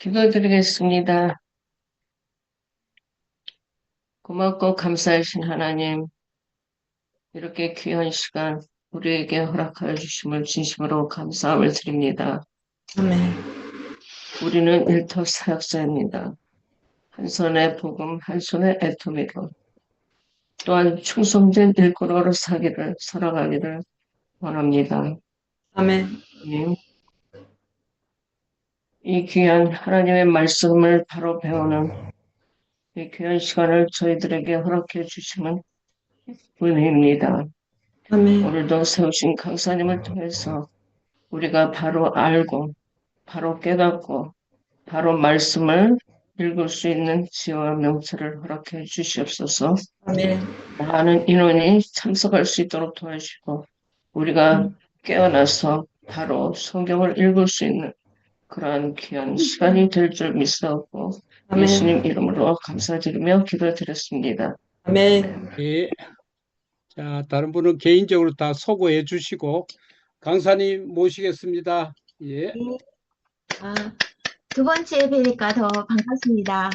기도드리겠습니다. 고맙고 감사하신 하나님, 이렇게 귀한 시간 우리에게 허락하여 주심을 진심으로 감사함을 드립니다. 아멘. 우리는 일터 사역자입니다. 한 손에 복음, 한 손에 애토미로 또한 충성된 일꾼으로 살아가기를 원합니다. 아멘. 아멘. 이 귀한 하나님의 말씀을 바로 배우는 이 귀한 시간을 저희들에게 허락해 주시는 은혜입니다. 아멘. 오늘도 세우신 강사님을 통해서 우리가 바로 알고, 바로 깨닫고, 바로 말씀을 읽을 수 있는 지혜와 명철을 허락해 주시옵소서. 아멘. 많은 인원이 참석할 수 있도록 도와주시고, 우리가 깨어나서 바로 성경을 읽을 수 있는 그러한 귀한 시간이 될 줄 믿사옵고, 예수님 아멘. 이름으로 감사드리며 기도드렸습니다. 아멘. 예. 자, 다른 분은 개인적으로 다 소고해 주시고, 강사님 모시겠습니다. 예. 네. 두 번째 뵈니까 더 반갑습니다.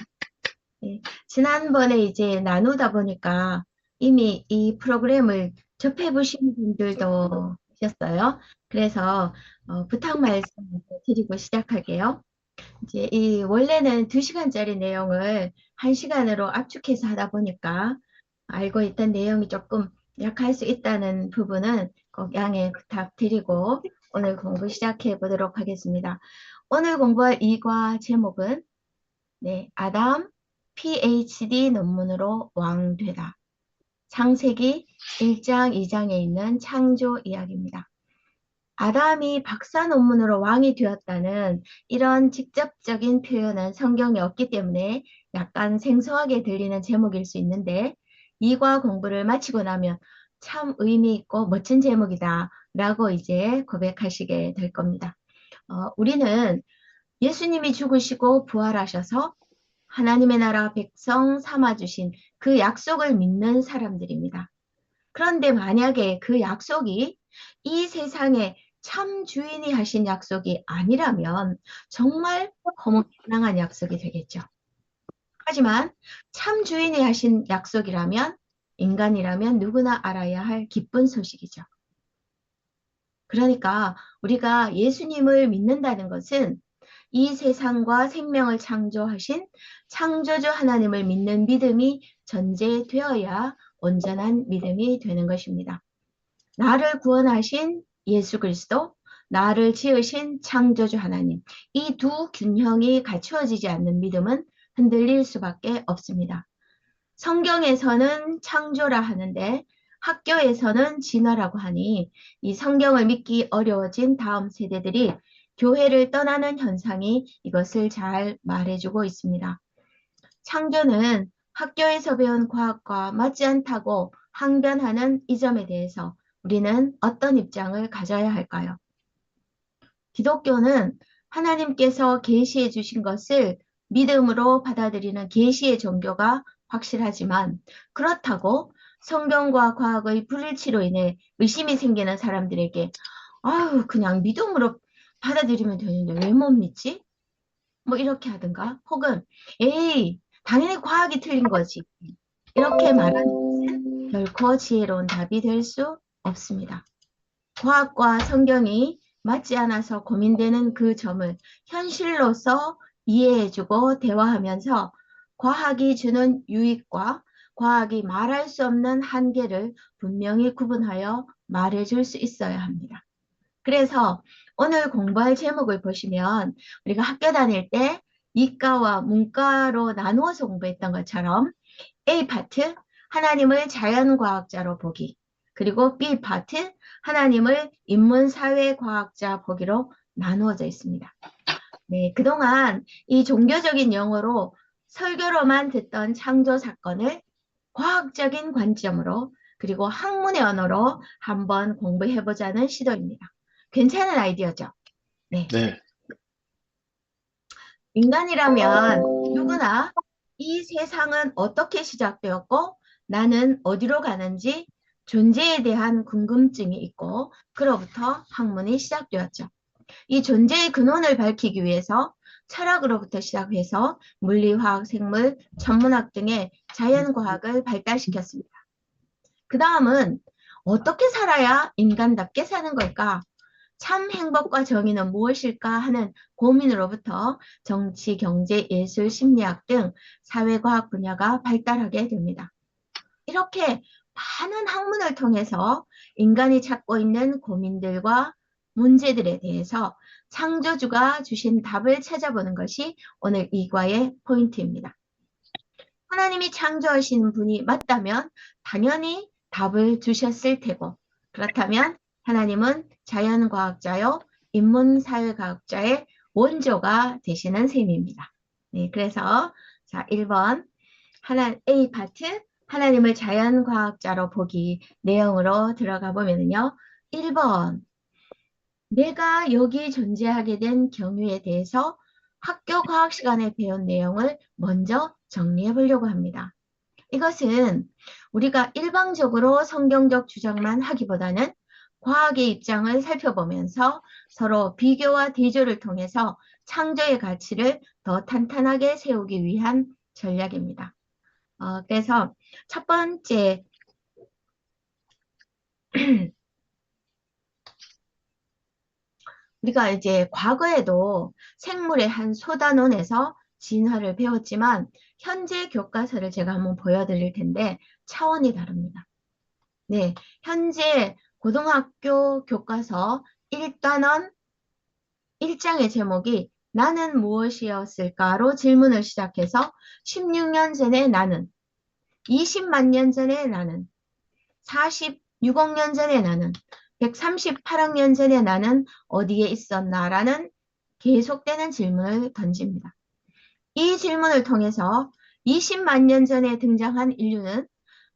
네, 지난번에 이제 나누다 보니까 이미 이 프로그램을 접해보신 분들도 계셨어요. 그래서 부탁 말씀 드리고 시작할게요. 이제 이 원래는 2시간짜리 내용을 1시간으로 압축해서 하다 보니까 알고 있던 내용이 조금 약할 수 있다는 부분은 꼭 양해 부탁드리고 오늘 공부 시작해 보도록 하겠습니다. 오늘 공부할 이과 제목은 아담 PhD 논문으로 왕 되다. 창세기 1장, 2장에 있는 창조 이야기입니다. 아담이 박사 논문으로 왕이 되었다는 이런 직접적인 표현은 성경에 없기 때문에 약간 생소하게 들리는 제목일 수 있는데 이과 공부를 마치고 나면 참 의미 있고 멋진 제목이다 라고 이제 고백하시게 될 겁니다. 우리는 예수님이 죽으시고 부활하셔서 하나님의 나라 백성 삼아주신 그 약속을 믿는 사람들입니다. 그런데 만약에 그 약속이 이 세상에 참 주인이 하신 약속이 아니라면 정말 허무맹랑한 약속이 되겠죠. 하지만 참 주인이 하신 약속이라면 인간이라면 누구나 알아야 할 기쁜 소식이죠. 그러니까 우리가 예수님을 믿는다는 것은 이 세상과 생명을 창조하신 창조주 하나님을 믿는 믿음이 전제되어야 온전한 믿음이 되는 것입니다. 나를 구원하신 예수 그리스도, 나를 지으신 창조주 하나님, 이 두 균형이 갖추어지지 않는 믿음은 흔들릴 수밖에 없습니다. 성경에서는 창조라 하는데 학교에서는 진화라고 하니 이 성경을 믿기 어려워진 다음 세대들이 교회를 떠나는 현상이 이것을 잘 말해주고 있습니다. 창조는 학교에서 배운 과학과 맞지 않다고 항변하는 이 점에 대해서 우리는 어떤 입장을 가져야 할까요? 기독교는 하나님께서 계시해 주신 것을 믿음으로 받아들이는 계시의 종교가 확실하지만 그렇다고 성경과 과학의 불일치로 인해 의심이 생기는 사람들에게 아유 그냥 믿음으로 받아들이면 되는데 왜 못 믿지? 뭐 이렇게 하든가 혹은 에이 당연히 과학이 틀린 거지 이렇게 말하는 것은 결코 지혜로운 답이 될 수 없습니다. 과학과 성경이 맞지 않아서 고민되는 그 점을 현실로서 이해해주고 대화하면서 과학이 주는 유익과 과학이 말할 수 없는 한계를 분명히 구분하여 말해줄 수 있어야 합니다. 그래서 오늘 공부할 제목을 보시면 우리가 학교 다닐 때 이과와 문과로 나누어서 공부했던 것처럼 A 파트 하나님을 자연과학자로 보기 그리고 B 파트 하나님을 인문사회과학자 보기로 나누어져 있습니다. 네, 그동안 이 종교적인 용어로 설교로만 듣던 창조 사건을 과학적인 관점으로 그리고 학문의 언어로 한번 공부해보자는 시도입니다. 괜찮은 아이디어죠? 네. 인간이라면 누구나 이 세상은 어떻게 시작되었고 나는 어디로 가는지 존재에 대한 궁금증이 있고 그로부터 학문이 시작되었죠. 이 존재의 근원을 밝히기 위해서 철학으로부터 시작해서 물리, 화학, 생물, 천문학 등의 자연과학을 발달시켰습니다. 그 다음은 어떻게 살아야 인간답게 사는 걸까? 참 행복과 정의는 무엇일까 하는 고민으로부터 정치, 경제, 예술, 심리학 등 사회과학 분야가 발달하게 됩니다. 이렇게 많은 학문을 통해서 인간이 찾고 있는 고민들과 문제들에 대해서 창조주가 주신 답을 찾아보는 것이 오늘 이 과의 포인트입니다. 하나님이 창조하신 분이 맞다면 당연히 답을 주셨을 테고, 그렇다면 하나님은 자연과학자요 인문사회과학자의 원조가 되시는 셈입니다. 네, 그래서 자 1번 A 파트 하나님을 자연과학자로 보기 내용으로 들어가 보면요. 1번 내가 여기 존재하게 된 경위에 대해서 학교 과학 시간에 배운 내용을 먼저 정리해 보려고 합니다. 이것은 우리가 일방적으로 성경적 주장만 하기보다는 과학의 입장을 살펴보면서 서로 비교와 대조를 통해서 창조의 가치를 더 탄탄하게 세우기 위한 전략입니다. 그래서 첫 번째 우리가 이제 과거에도 생물의 한 소단원에서 진화를 배웠지만 현재 교과서를 제가 한번 보여드릴 텐데 차원이 다릅니다. 네, 현재 고등학교 교과서 1단원 1장의 제목이 나는 무엇이었을까로 질문을 시작해서 16년 전에 나는, 20만 년 전에 나는, 46억 년 전에 나는, 138억 년 전에 나는 어디에 있었나라는 계속되는 질문을 던집니다. 이 질문을 통해서 20만 년 전에 등장한 인류는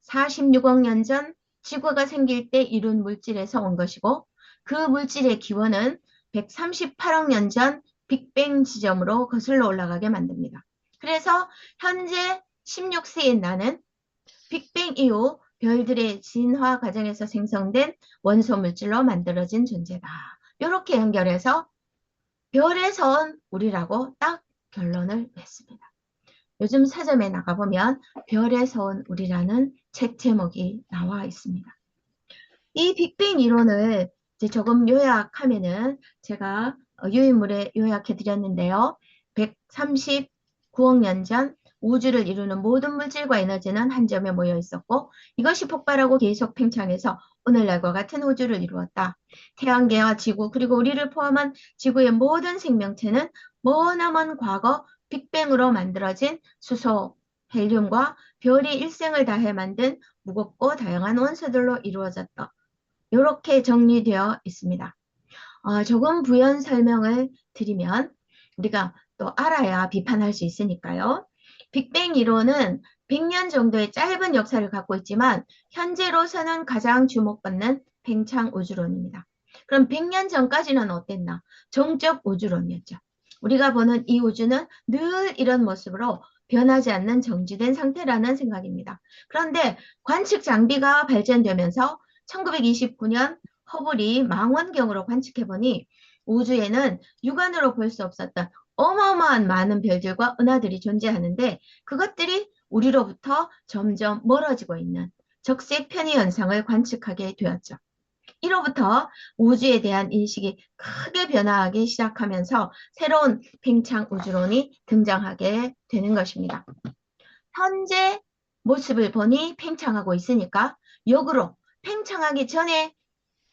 46억 년 전 지구가 생길 때 이룬 물질에서 온 것이고 그 물질의 기원은 138억 년 전 빅뱅 지점으로 거슬러 올라가게 만듭니다. 그래서 현재 16세인 나는 빅뱅 이후 별들의 진화 과정에서 생성된 원소 물질로 만들어진 존재다. 이렇게 연결해서 별에서 온 우리라고 딱 결론을 냈습니다. 요즘 서점에 나가보면 별에서 온 우리라는 책 제목이 나와 있습니다. 이 빅뱅 이론을 이제 조금 요약하면은 제가 유인물에 요약해 드렸는데요. 139억 년 전 우주를 이루는 모든 물질과 에너지는 한 점에 모여 있었고 이것이 폭발하고 계속 팽창해서 오늘날과 같은 우주를 이루었다. 태양계와 지구 그리고 우리를 포함한 지구의 모든 생명체는 머나먼 과거 빅뱅으로 만들어진 수소, 헬륨과 별이 일생을 다해 만든 무겁고 다양한 원소들로 이루어졌다. 이렇게 정리되어 있습니다. 조금 부연 설명을 드리면 우리가 또 알아야 비판할 수 있으니까요. 빅뱅 이론은 100년 정도의 짧은 역사를 갖고 있지만 현재로서는 가장 주목받는 팽창 우주론입니다. 그럼 100년 전까지는 어땠나? 정적 우주론이었죠. 우리가 보는 이 우주는 늘 이런 모습으로 변하지 않는 정지된 상태라는 생각입니다. 그런데 관측 장비가 발전되면서 1929년 허블이 망원경으로 관측해보니 우주에는 육안으로 볼 수 없었던 어마어마한 많은 별들과 은하들이 존재하는데 그것들이 우리로부터 점점 멀어지고 있는 적색 편의 현상을 관측하게 되었죠. 이로부터 우주에 대한 인식이 크게 변화하기 시작하면서 새로운 팽창 우주론이 등장하게 되는 것입니다. 현재 모습을 보니 팽창하고 있으니까 역으로 팽창하기 전의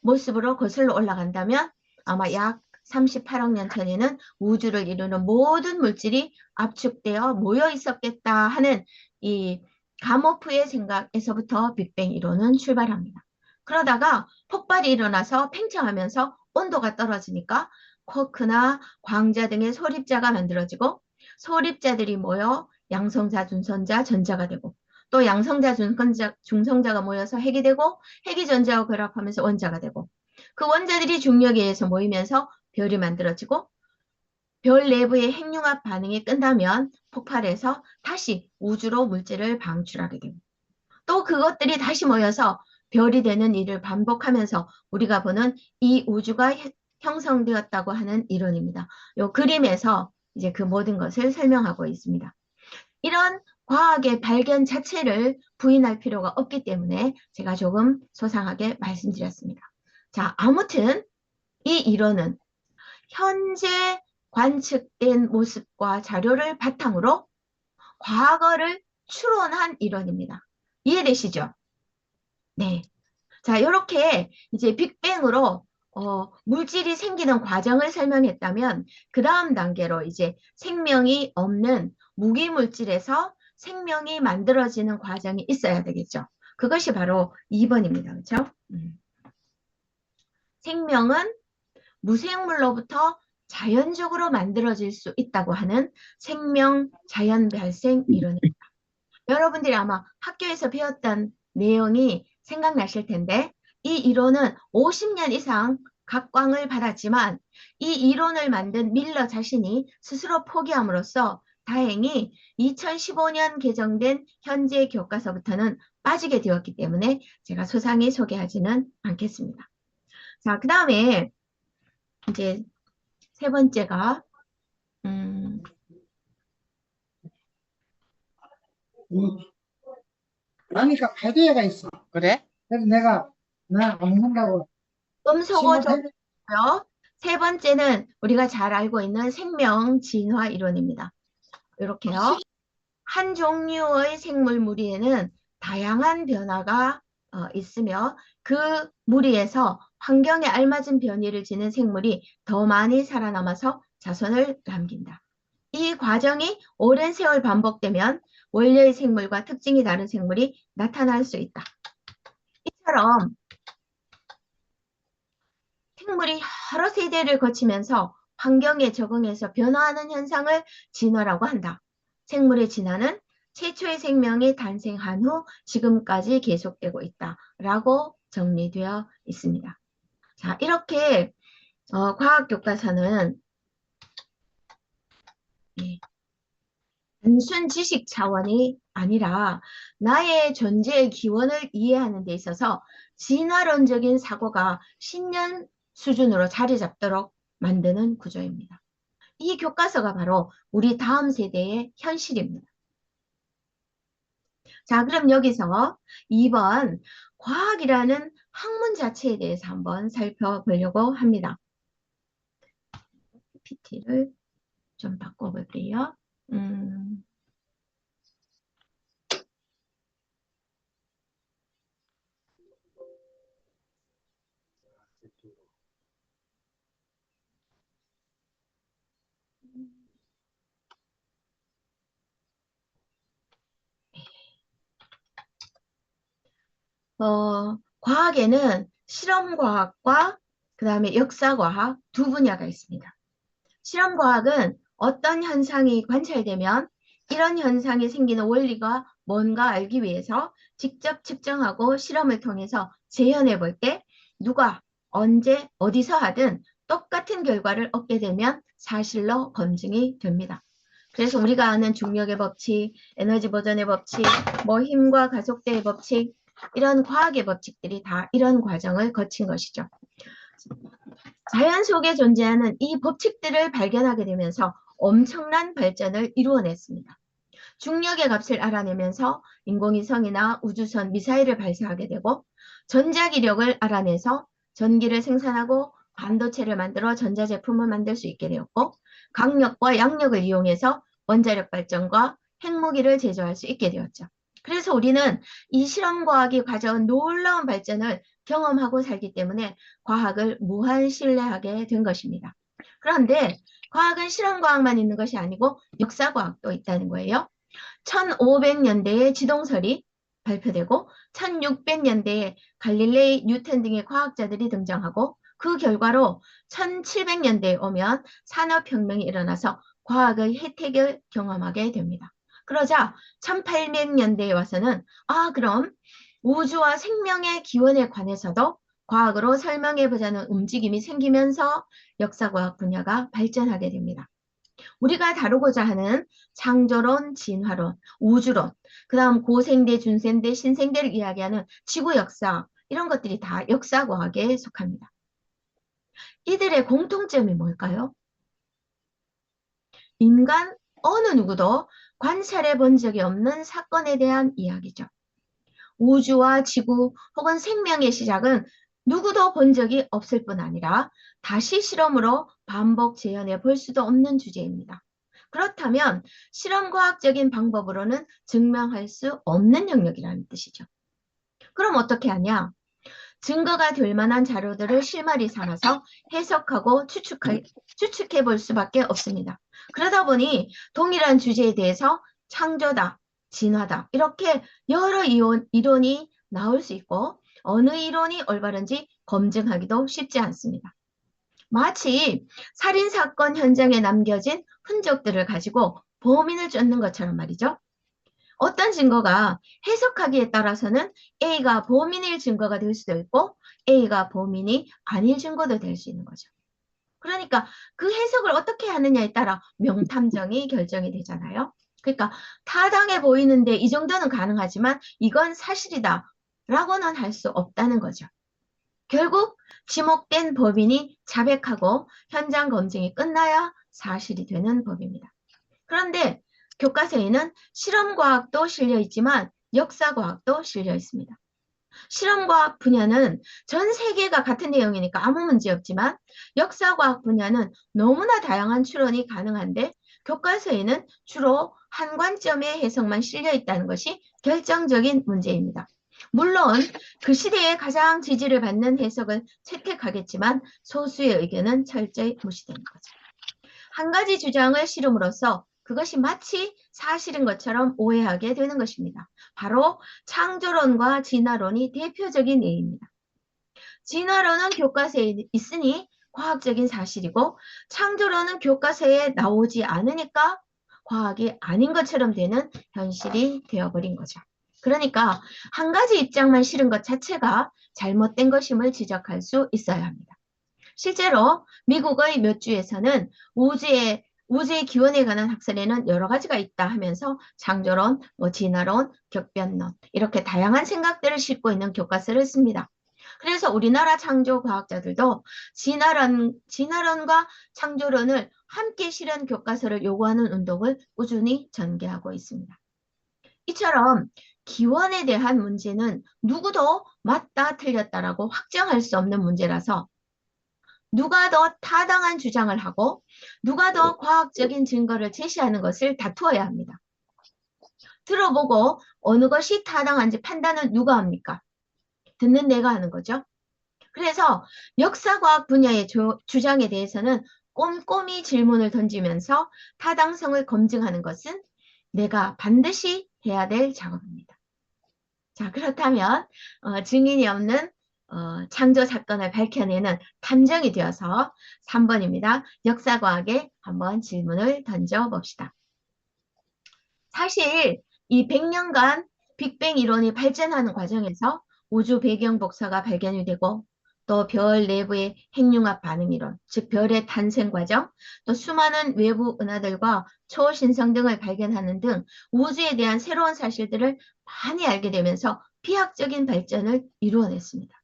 모습으로 거슬러 올라간다면 아마 약 38억 년 전에는 우주를 이루는 모든 물질이 압축되어 모여 있었겠다 하는 이 가모프의 생각에서부터 빅뱅 이론은 출발합니다. 그러다가 폭발이 일어나서 팽창하면서 온도가 떨어지니까 쿼크나 광자 등의 소립자가 만들어지고 소립자들이 모여 양성자, 중성자, 전자가 되고 또 양성자, 중성자가 모여서 핵이 되고 핵이 전자와 결합하면서 원자가 되고 그 원자들이 중력에 의해서 모이면서 별이 만들어지고 별 내부의 핵융합 반응이 끝나면 폭발해서 다시 우주로 물질을 방출하게 됩니다. 또 그것들이 다시 모여서 별이 되는 일을 반복하면서 우리가 보는 이 우주가 형성되었다고 하는 이론입니다. 이 그림에서 이제 그 모든 것을 설명하고 있습니다. 이런 과학의 발견 자체를 부인할 필요가 없기 때문에 제가 조금 소상하게 말씀드렸습니다. 자, 아무튼 이 이론은 현재 관측된 모습과 자료를 바탕으로 과거를 추론한 이론입니다. 이해되시죠? 네. 자, 이렇게 이제 빅뱅으로 물질이 생기는 과정을 설명했다면 그 다음 단계로 이제 생명이 없는 무기물질에서 생명이 만들어지는 과정이 있어야 되겠죠. 그것이 바로 2번입니다. 그렇죠? 생명은 무생물로부터 자연적으로 만들어질 수 있다고 하는 생명 자연 발생 이론입니다. 여러분들이 아마 학교에서 배웠던 내용이 생각나실 텐데 이 이론은 50년 이상 각광을 받았지만 이 이론을 만든 밀러 자신이 스스로 포기함으로써 다행히 2015년 개정된 현재 교과서부터는 빠지게 되었기 때문에 제가 소상히 소개하지는 않겠습니다. 자, 그 다음에 이제 세 번째가 그러니까 파이드가 있어. 그래? 그래서 내가 안 먹는다고 음소거고요. 세 번째는 우리가 잘 알고 있는 생명 진화 이론입니다. 이렇게요. 한 종류의 생물 무리에는 다양한 변화가 있으며 그 무리에서 환경에 알맞은 변이를 지닌 생물이 더 많이 살아남아서 자손을 남긴다. 이 과정이 오랜 세월 반복되면 원래의 생물과 특징이 다른 생물이 나타날 수 있다. 이처럼 생물이 여러 세대를 거치면서 환경에 적응해서 변화하는 현상을 진화라고 한다. 생물의 진화는 최초의 생명이 탄생한 후 지금까지 계속되고 있다라고 정리되어 있습니다. 자, 이렇게 과학 교과서는 단순 지식 차원이 아니라 나의 존재의 기원을 이해하는 데 있어서 진화론적인 사고가 신년 수준으로 자리 잡도록 만드는 구조입니다. 이 교과서가 바로 우리 다음 세대의 현실입니다. 자, 그럼 여기서 2번 과학이라는 학문 자체에 대해서 한번 살펴보려고 합니다. PPT를 좀 바꿔볼게요. 과학에는 실험과학과 그 다음에 역사과학 두 분야가 있습니다. 실험과학은 어떤 현상이 관찰되면 이런 현상이 생기는 원리가 뭔가 알기 위해서 직접 측정하고 실험을 통해서 재현해 볼 때 누가 언제 어디서 하든 똑같은 결과를 얻게 되면 사실로 검증이 됩니다. 그래서 우리가 아는 중력의 법칙, 에너지 보존의 법칙, 뭐 힘과 가속도의 법칙 이런 과학의 법칙들이 다 이런 과정을 거친 것이죠. 자연 속에 존재하는 이 법칙들을 발견하게 되면서 엄청난 발전을 이루어냈습니다. 중력의 값을 알아내면서 인공위성이나 우주선, 미사일을 발사하게 되고 전자기력을 알아내서 전기를 생산하고 반도체를 만들어 전자제품을 만들 수 있게 되었고 강력과 양력을 이용해서 원자력 발전과 핵무기를 제조할 수 있게 되었죠. 그래서 우리는 이 실험과학이 가져온 놀라운 발전을 경험하고 살기 때문에 과학을 무한 신뢰하게 된 것입니다. 그런데 과학은 실험과학만 있는 것이 아니고 역사과학도 있다는 거예요. 1500년대에 지동설이 발표되고 1600년대에 갈릴레이, 뉴턴 등의 과학자들이 등장하고 그 결과로 1700년대에 오면 산업혁명이 일어나서 과학의 혜택을 경험하게 됩니다. 그러자 1800년대에 와서는 그럼 우주와 생명의 기원에 관해서도 과학으로 설명해보자는 움직임이 생기면서 역사과학 분야가 발전하게 됩니다. 우리가 다루고자 하는 창조론, 진화론, 우주론, 그 다음 고생대, 중생대, 신생대를 이야기하는 지구 역사 이런 것들이 다 역사과학에 속합니다. 이들의 공통점이 뭘까요? 인간 어느 누구도 관찰해 본 적이 없는 사건에 대한 이야기죠. 우주와 지구 혹은 생명의 시작은 누구도 본 적이 없을 뿐 아니라 다시 실험으로 반복 재현해 볼 수도 없는 주제입니다. 그렇다면 실험과학적인 방법으로는 증명할 수 없는 영역이라는 뜻이죠. 그럼 어떻게 하냐? 증거가 될 만한 자료들을 실마리 삼아서 해석하고 추측해 볼 수밖에 없습니다. 그러다 보니 동일한 주제에 대해서 창조다, 진화다 이렇게 여러 이론이 나올 수 있고 어느 이론이 올바른지 검증하기도 쉽지 않습니다. 마치 살인사건 현장에 남겨진 흔적들을 가지고 범인을 쫓는 것처럼 말이죠. 어떤 증거가 해석하기에 따라서는 A가 범인일 증거가 될 수도 있고 A가 범인이 아닐 증거도 될 수 있는 거죠. 그러니까 그 해석을 어떻게 하느냐에 따라 명탐정이 결정이 되잖아요. 그러니까 타당해 보이는데 이 정도는 가능하지만 이건 사실이다 라고는 할 수 없다는 거죠. 결국 지목된 법인이 자백하고 현장 검증이 끝나야 사실이 되는 법입니다. 그런데 교과서에는 실험과학도 실려 있지만 역사과학도 실려 있습니다. 실험과학 분야는 전 세계가 같은 내용이니까 아무 문제 없지만 역사과학 분야는 너무나 다양한 추론이 가능한데 교과서에는 주로 한 관점의 해석만 실려 있다는 것이 결정적인 문제입니다. 물론 그 시대에 가장 지지를 받는 해석을 채택하겠지만 소수의 의견은 철저히 무시되는 거죠. 한 가지 주장을 실음으로써 그것이 마치 사실인 것처럼 오해하게 되는 것입니다. 바로 창조론과 진화론이 대표적인 예입니다. 진화론은 교과서에 있으니 과학적인 사실이고 창조론은 교과서에 나오지 않으니까 과학이 아닌 것처럼 되는 현실이 되어버린 거죠. 그러니까 한 가지 입장만 실은 것 자체가 잘못된 것임을 지적할 수 있어야 합니다. 실제로 미국의 몇 주에서는 우주의 기원에 관한 학설에는 여러 가지가 있다 하면서 창조론, 진화론, 격변론 이렇게 다양한 생각들을 싣고 있는 교과서를 씁니다. 그래서 우리나라 창조과학자들도 진화론과 창조론을 함께 실은 교과서를 요구하는 운동을 꾸준히 전개하고 있습니다. 이처럼 기원에 대한 문제는 누구도 맞다 틀렸다라고 확정할 수 없는 문제라서 누가 더 타당한 주장을 하고 누가 더 과학적인 증거를 제시하는 것을 다투어야 합니다. 들어보고 어느 것이 타당한지 판단은 누가 합니까? 듣는 내가 하는 거죠. 그래서 역사과학 분야의 주장에 대해서는 꼼꼼히 질문을 던지면서 타당성을 검증하는 것은 내가 반드시 해야 될 작업입니다. 자, 그렇다면 증인이 없는 창조 사건을 밝혀내는 탐정이 되어서 3번입니다. 역사과학에 한번 질문을 던져봅시다. 사실 이 100년간 빅뱅 이론이 발전하는 과정에서 우주 배경 복사가 발견이 되고 또 별 내부의 핵융합 반응 이론, 즉 별의 탄생 과정, 또 수많은 외부 은하들과 초신성 등을 발견하는 등 우주에 대한 새로운 사실들을 많이 알게 되면서 비약적인 발전을 이루어냈습니다.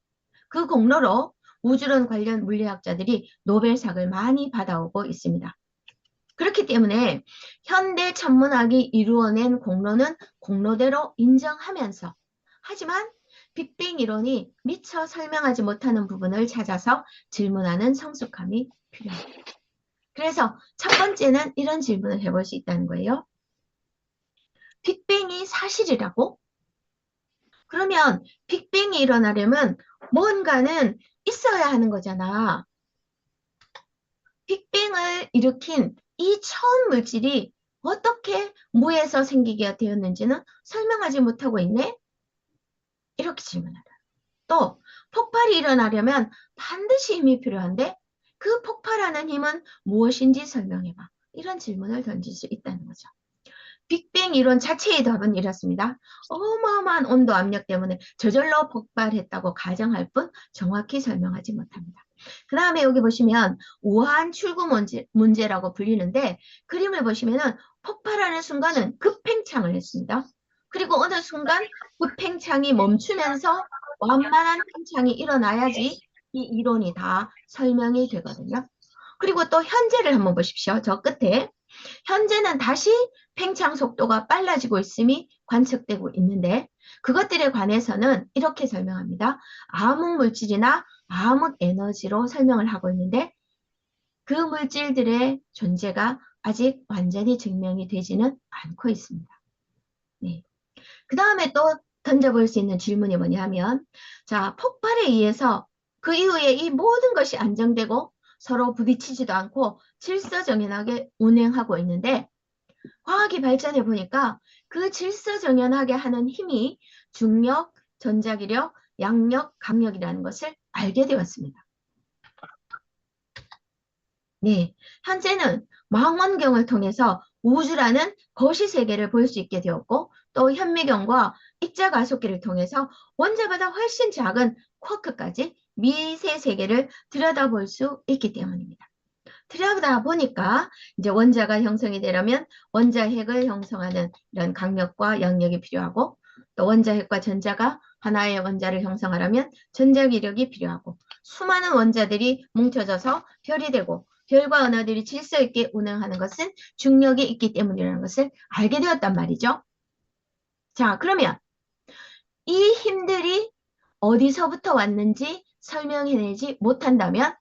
그 공로로 우주론 관련 물리학자들이 노벨상을 많이 받아오고 있습니다. 그렇기 때문에 현대 천문학이 이루어낸 공로는 공로대로 인정하면서 하지만 빅뱅 이론이 미처 설명하지 못하는 부분을 찾아서 질문하는 성숙함이 필요합니다. 그래서 첫 번째는 이런 질문을 해볼 수 있다는 거예요. 빅뱅이 사실이라고? 그러면 빅뱅이 일어나려면 뭔가는 있어야 하는 거잖아. 빅뱅을 일으킨 이 처음 물질이 어떻게 무에서 생기게 되었는지는 설명하지 못하고 있네? 이렇게 질문하다. 또 폭발이 일어나려면 반드시 힘이 필요한데 그 폭발하는 힘은 무엇인지 설명해봐. 이런 질문을 던질 수 있다는 거죠. 빅뱅 이론 자체의 답은 이렇습니다. 어마어마한 온도 압력 때문에 저절로 폭발했다고 가정할 뿐 정확히 설명하지 못합니다. 그 다음에 여기 보시면 우한 출구 문제라고 불리는데 그림을 보시면은 폭발하는 순간은 급팽창을 했습니다. 그리고 어느 순간 급팽창이 멈추면서 완만한 팽창이 일어나야지 이 이론이 다 설명이 되거든요. 그리고 또 현재를 한번 보십시오. 저 끝에 현재는 다시 팽창 속도가 빨라지고 있음이 관측되고 있는데 그것들에 관해서는 이렇게 설명합니다. 암흑 물질이나 암흑 에너지로 설명을 하고 있는데 그 물질들의 존재가 아직 완전히 증명이 되지는 않고 있습니다. 네. 그 다음에 또 던져볼 수 있는 질문이 뭐냐면, 자, 폭발에 의해서 그 이후에 이 모든 것이 안정되고 서로 부딪히지도 않고 질서정연하게 운행하고 있는데, 과학이 발전해 보니까 그 질서정연하게 하는 힘이 중력, 전자기력, 양력, 강력이라는 것을 알게 되었습니다. 네, 현재는 망원경을 통해서 우주라는 거시세계를 볼 수 있게 되었고 또 현미경과 입자가속기를 통해서 원자보다 훨씬 작은 쿼크까지 미세 세계를 들여다볼 수 있기 때문입니다. 들여다보니까 이제 원자가 형성이 되려면 원자핵을 형성하는 이런 강력과 양력이 필요하고 또 원자핵과 전자가 하나의 원자를 형성하려면 전자기력이 필요하고 수많은 원자들이 뭉쳐져서 별이 되고 별과 은하들이 질서 있게 운행하는 것은 중력이 있기 때문이라는 것을 알게 되었단 말이죠. 자, 그러면 이 힘들이 어디서부터 왔는지 설명해내지 못한다면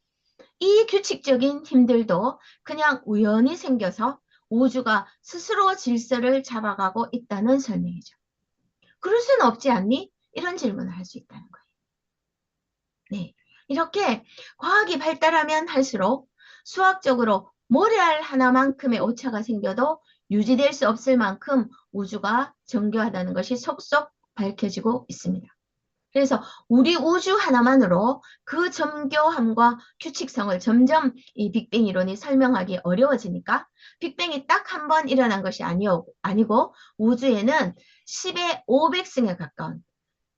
이 규칙적인 힘들도 그냥 우연히 생겨서 우주가 스스로 질서를 잡아가고 있다는 설명이죠. 그럴 수는 없지 않니? 이런 질문을 할 수 있다는 거예요. 네, 이렇게 과학이 발달하면 할수록 수학적으로 모래알 하나만큼의 오차가 생겨도 유지될 수 없을 만큼 우주가 정교하다는 것이 속속 밝혀지고 있습니다. 그래서 우리 우주 하나만으로 그 정교함과 규칙성을 점점 이 빅뱅 이론이 설명하기 어려워지니까 빅뱅이 딱 한 번 일어난 것이 아니고 우주에는 10의 500승에 가까운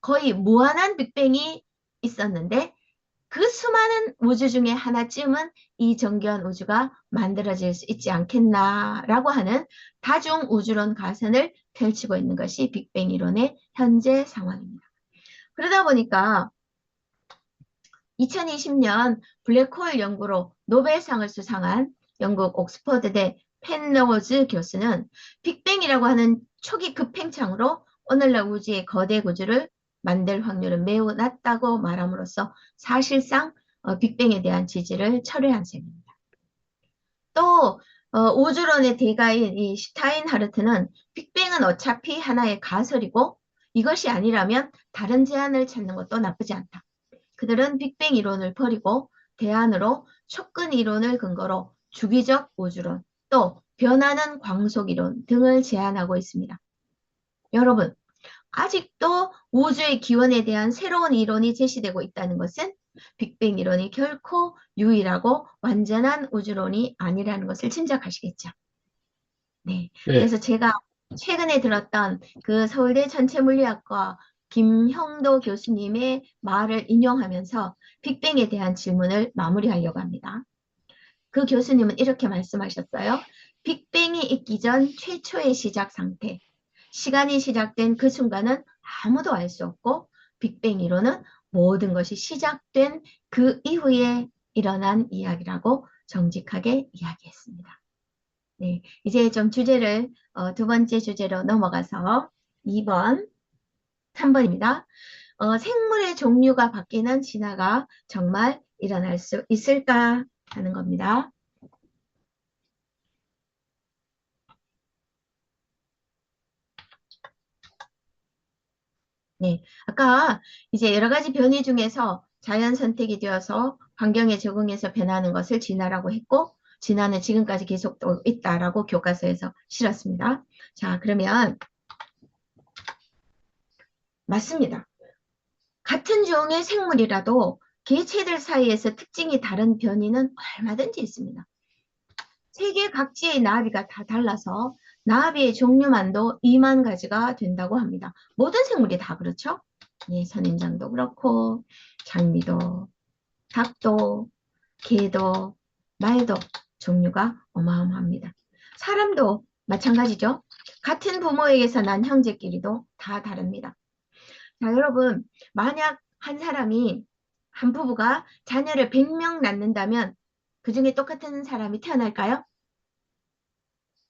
거의 무한한 빅뱅이 있었는데 그 수많은 우주 중에 하나쯤은 이 정교한 우주가 만들어질 수 있지 않겠나라고 하는 다중 우주론 가설을 펼치고 있는 것이 빅뱅 이론의 현재 상황입니다. 그러다 보니까 2020년 블랙홀 연구로 노벨상을 수상한 영국 옥스퍼드대 펜로우즈 교수는 빅뱅이라고 하는 초기 급팽창으로 오늘날 우주의 거대 구조를 만들 확률은 매우 낮다고 말함으로써 사실상 빅뱅에 대한 지지를 철회한 셈입니다. 또 우주론의 대가인 이 슈타인하르트는 빅뱅은 어차피 하나의 가설이고 이것이 아니라면 다른 제안을 찾는 것도 나쁘지 않다. 그들은 빅뱅 이론을 버리고 대안으로 촉근 이론을 근거로 주기적 우주론 또 변하는 광속 이론 등을 제안하고 있습니다. 여러분, 아직도 우주의 기원에 대한 새로운 이론이 제시되고 있다는 것은 빅뱅 이론이 결코 유일하고 완전한 우주론이 아니라는 것을 짐작하시겠죠. 네, 그래서 제가 최근에 들었던 그 서울대 전체물리학과 김형도 교수님의 말을 인용하면서 빅뱅에 대한 질문을 마무리하려고 합니다. 그 교수님은 이렇게 말씀하셨어요. 빅뱅이 있기 전 최초의 시작 상태. 시간이 시작된 그 순간은 아무도 알 수 없고 빅뱅 이론은 모든 것이 시작된 그 이후에 일어난 이야기라고 정직하게 이야기했습니다. 네, 이제 좀 주제를 두 번째 주제로 넘어가서 2번, 3번입니다. 생물의 종류가 바뀌는 진화가 정말 일어날 수 있을까 하는 겁니다. 네, 아까 이제 여러 가지 변이 중에서 자연 선택이 되어서 환경에 적응해서 변하는 것을 진화라고 했고 진화는 지금까지 계속되고 있다라고 교과서에서 실었습니다. 자, 그러면 맞습니다. 같은 종의 생물이라도 개체들 사이에서 특징이 다른 변이는 얼마든지 있습니다. 세계 각지의 나비가 다 달라서 나비의 종류만도 2만 가지가 된다고 합니다. 모든 생물이 다 그렇죠? 예, 선인장도 그렇고 장미도, 닭도, 개도, 말도 종류가 어마어마합니다. 사람도 마찬가지죠. 같은 부모에게서 난 형제끼리도 다 다릅니다. 자, 여러분, 만약 한 부부가 자녀를 100명 낳는다면 그 중에 똑같은 사람이 태어날까요?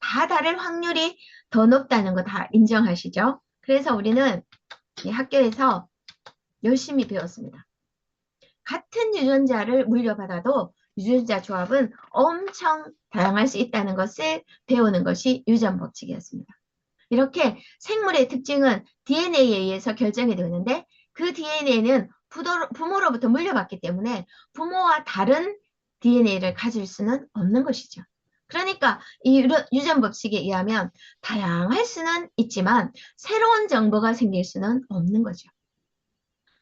다 다를 확률이 더 높다는 거 다 인정하시죠? 그래서 우리는 이 학교에서 열심히 배웠습니다. 같은 유전자를 물려받아도 유전자 조합은 엄청 다양할 수 있다는 것을 배우는 것이 유전 법칙이었습니다. 이렇게 생물의 특징은 DNA에 의해서 결정이 되는데 그 DNA는 부모로부터 물려받기 때문에 부모와 다른 DNA를 가질 수는 없는 것이죠. 그러니까 이 유전 법칙에 의하면 다양할 수는 있지만 새로운 정보가 생길 수는 없는 거죠.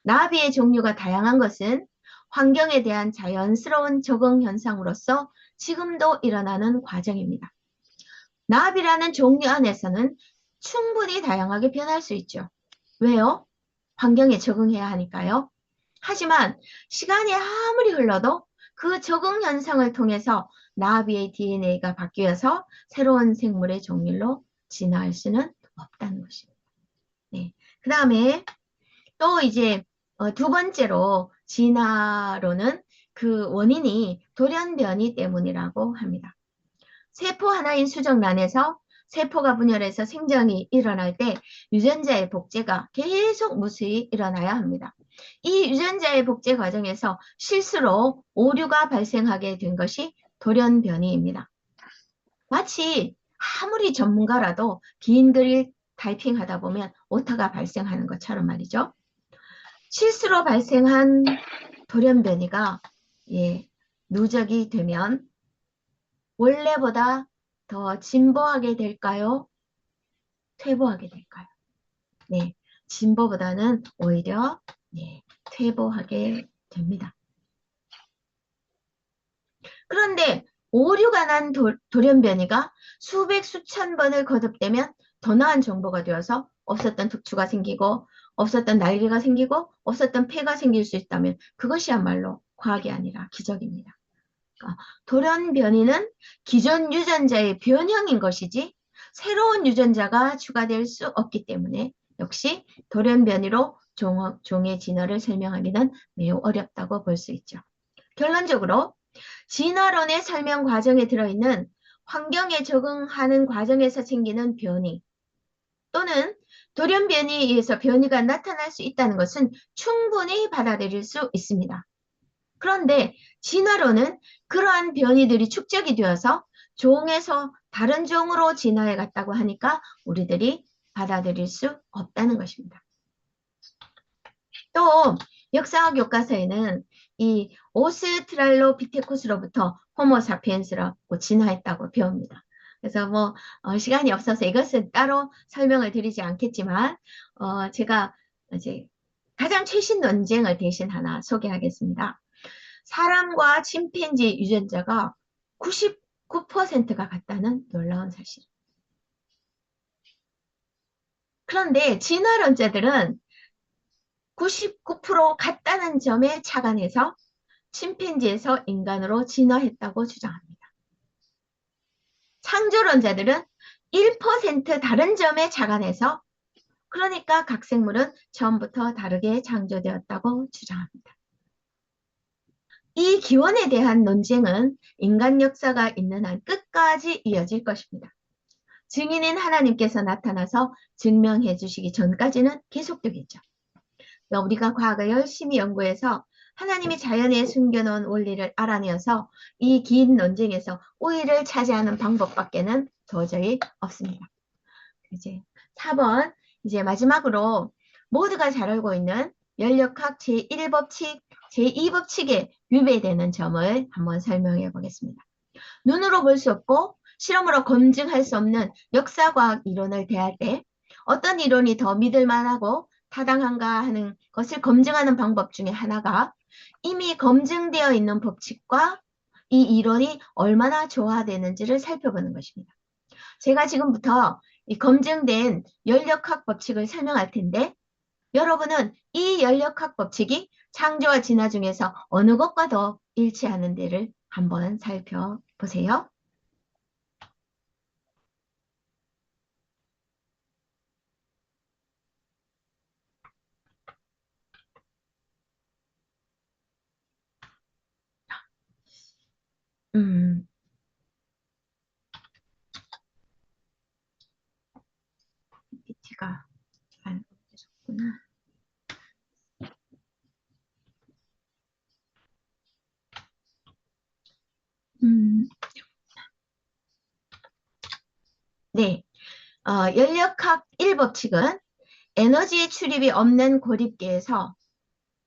나비의 종류가 다양한 것은 환경에 대한 자연스러운 적응 현상으로서 지금도 일어나는 과정입니다. 나비라는 종류 안에서는 충분히 다양하게 변할 수 있죠. 왜요? 환경에 적응해야 하니까요. 하지만 시간이 아무리 흘러도 그 적응 현상을 통해서 나비의 DNA가 바뀌어서 새로운 생물의 종류로 진화할 수는 없다는 것입니다. 네. 그 다음에 또 이제 두 번째로 진화로는 그 원인이 돌연변이 때문이라고 합니다. 세포 하나인 수정란에서 세포가 분열해서 생장이 일어날 때 유전자의 복제가 계속 무수히 일어나야 합니다. 이 유전자의 복제 과정에서 실수로 오류가 발생하게 된 것이 돌연변이입니다. 마치 아무리 전문가라도 긴 글을 타이핑하다 보면 오타가 발생하는 것처럼 말이죠. 실수로 발생한 돌연변이가 누적이 되면 원래보다 더 진보하게 될까요? 퇴보하게 될까요? 네, 진보보다는 오히려 퇴보하게 됩니다. 그런데 오류가 난 돌연변이가 수백 수천 번을 거듭되면 더 나은 정보가 되어서 없었던 툭추가 생기고 없었던 날개가 생기고 없었던 폐가 생길 수 있다면 그것이야말로 과학이 아니라 기적입니다. 그러니까 돌연변이는 기존 유전자의 변형인 것이지 새로운 유전자가 추가될 수 없기 때문에 역시 돌연변이로 종의 진화를 설명하기는 매우 어렵다고 볼 수 있죠. 결론적으로 진화론의 설명 과정에 들어있는 환경에 적응하는 과정에서 생기는 변이 또는 돌연변이에 의해서 변이가 나타날 수 있다는 것은 충분히 받아들일 수 있습니다. 그런데 진화론은 그러한 변이들이 축적이 되어서 종에서 다른 종으로 진화해 갔다고 하니까 우리들이 받아들일 수 없다는 것입니다. 또 역사학 교과서에는 이 오스트랄로피테쿠스로부터 호모사피엔스로 진화했다고 배웁니다. 그래서 시간이 없어서 이것은 따로 설명을 드리지 않겠지만 제가 이제 가장 최신 논쟁을 대신 하나 소개하겠습니다. 사람과 침팬지 유전자가 99%가 같다는 놀라운 사실. 그런데 진화론자들은 99% 같다는 점에 착안해서 침팬지에서 인간으로 진화했다고 주장합니다. 창조론자들은 1% 다른 점에 착안해서 그러니까 각 생물은 처음부터 다르게 창조되었다고 주장합니다. 이 기원에 대한 논쟁은 인간 역사가 있는 한 끝까지 이어질 것입니다. 증인인 하나님께서 나타나서 증명해 주시기 전까지는 계속되겠죠. 우리가 과학을 열심히 연구해서 하나님이 자연에 숨겨놓은 원리를 알아내어서 이 긴 논쟁에서 우위를 차지하는 방법밖에는 도저히 없습니다. 이제 4번 이제 마지막으로 모두가 잘 알고 있는 연력학 제1법칙, 제2법칙에 위배되는 점을 한번 설명해 보겠습니다. 눈으로 볼 수 없고 실험으로 검증할 수 없는 역사과학 이론을 대할 때 어떤 이론이 더 믿을 만하고 타당한가 하는 것을 검증하는 방법 중에 하나가 이미 검증되어 있는 법칙과 이 이론이 얼마나 조화되는지를 살펴보는 것입니다. 제가 지금부터 이 검증된 연력학 법칙을 설명할 텐데 여러분은 이 연력학 법칙이 창조와 진화 중에서 어느 것과 더 일치하는 데를 한번 살펴보세요. 보니까 안 계셨구나. 네, 연력학 1법칙은 에너지의 출입이 없는 고립계에서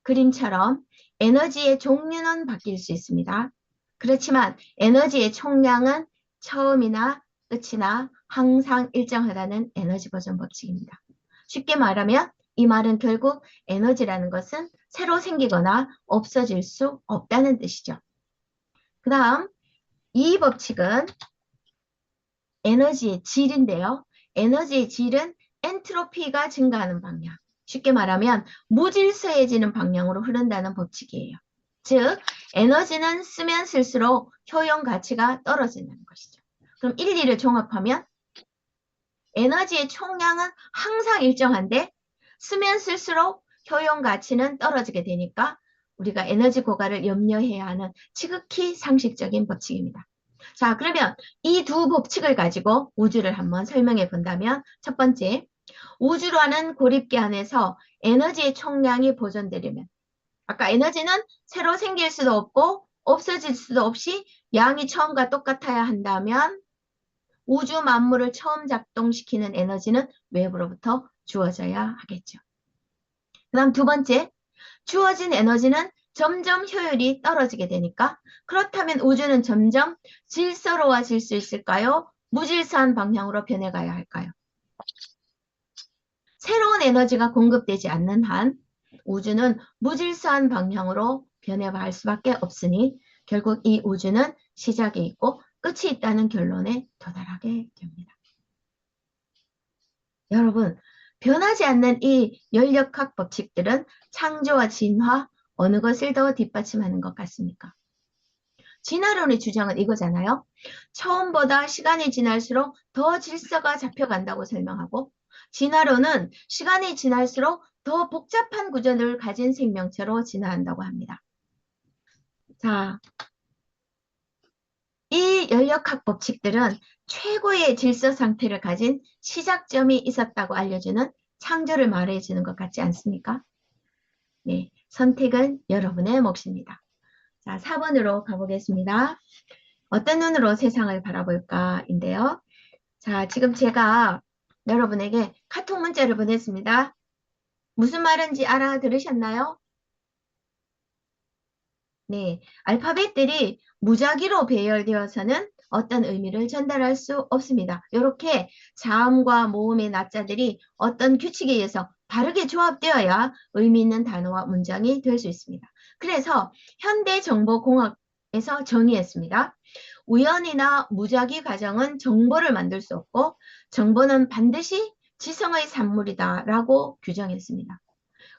그림처럼 에너지의 종류는 바뀔 수 있습니다. 그렇지만 에너지의 총량은 처음이나 끝이나 항상 일정하다는 에너지 보존 법칙입니다. 쉽게 말하면 이 말은 결국 에너지라는 것은 새로 생기거나 없어질 수 없다는 뜻이죠. 그 다음 이 법칙은 에너지의 질인데요. 에너지의 질은 엔트로피가 증가하는 방향. 쉽게 말하면 무질서해지는 방향으로 흐른다는 법칙이에요. 즉 에너지는 쓰면 쓸수록 효용 가치가 떨어진다는 것이죠. 그럼 1, 2를 종합하면 에너지의 총량은 항상 일정한데 쓰면 쓸수록 효용 가치는 떨어지게 되니까 우리가 에너지 고갈을 염려해야 하는 지극히 상식적인 법칙입니다. 자, 그러면 이 두 법칙을 가지고 우주를 한번 설명해 본다면 첫 번째, 우주라는 고립계 안에서 에너지의 총량이 보존되려면 아까 에너지는 새로 생길 수도 없고 없어질 수도 없이 양이 처음과 똑같아야 한다면 우주 만물을 처음 작동시키는 에너지는 외부로부터 주어져야 하겠죠. 그 다음 두 번째, 주어진 에너지는 점점 효율이 떨어지게 되니까 그렇다면 우주는 점점 질서로워질 수 있을까요? 무질서한 방향으로 변해가야 할까요? 새로운 에너지가 공급되지 않는 한 우주는 무질서한 방향으로 변해갈 수밖에 없으니 결국 이 우주는 시작이 있고 끝이 있다는 결론에 도달하게 됩니다. 여러분, 변하지 않는 이 연력학 법칙들은 창조와 진화, 어느 것을 더 뒷받침하는 것 같습니까? 진화론의 주장은 이거잖아요. 처음보다 시간이 지날수록 더 질서가 잡혀간다고 설명하고 진화론은 시간이 지날수록 더 복잡한 구조를 가진 생명체로 진화한다고 합니다. 자, 이 연력학 법칙들은 최고의 질서 상태를 가진 시작점이 있었다고 알려주는 창조를 말해주는 것 같지 않습니까? 네, 선택은 여러분의 몫입니다. 자, 4번으로 가보겠습니다. 어떤 눈으로 세상을 바라볼까인데요. 자, 지금 제가 여러분에게 카톡 문자를 보냈습니다. 무슨 말인지 알아들으셨나요? 네, 알파벳들이 무작위로 배열되어서는 어떤 의미를 전달할 수 없습니다. 이렇게 자음과 모음의 낮자들이 어떤 규칙에 의해서 바르게 조합되어야 의미 있는 단어와 문장이 될 수 있습니다. 그래서 현대정보공학에서 정의했습니다. 우연이나 무작위 과정은 정보를 만들 수 없고 정보는 반드시 지성의 산물이다 라고 규정했습니다.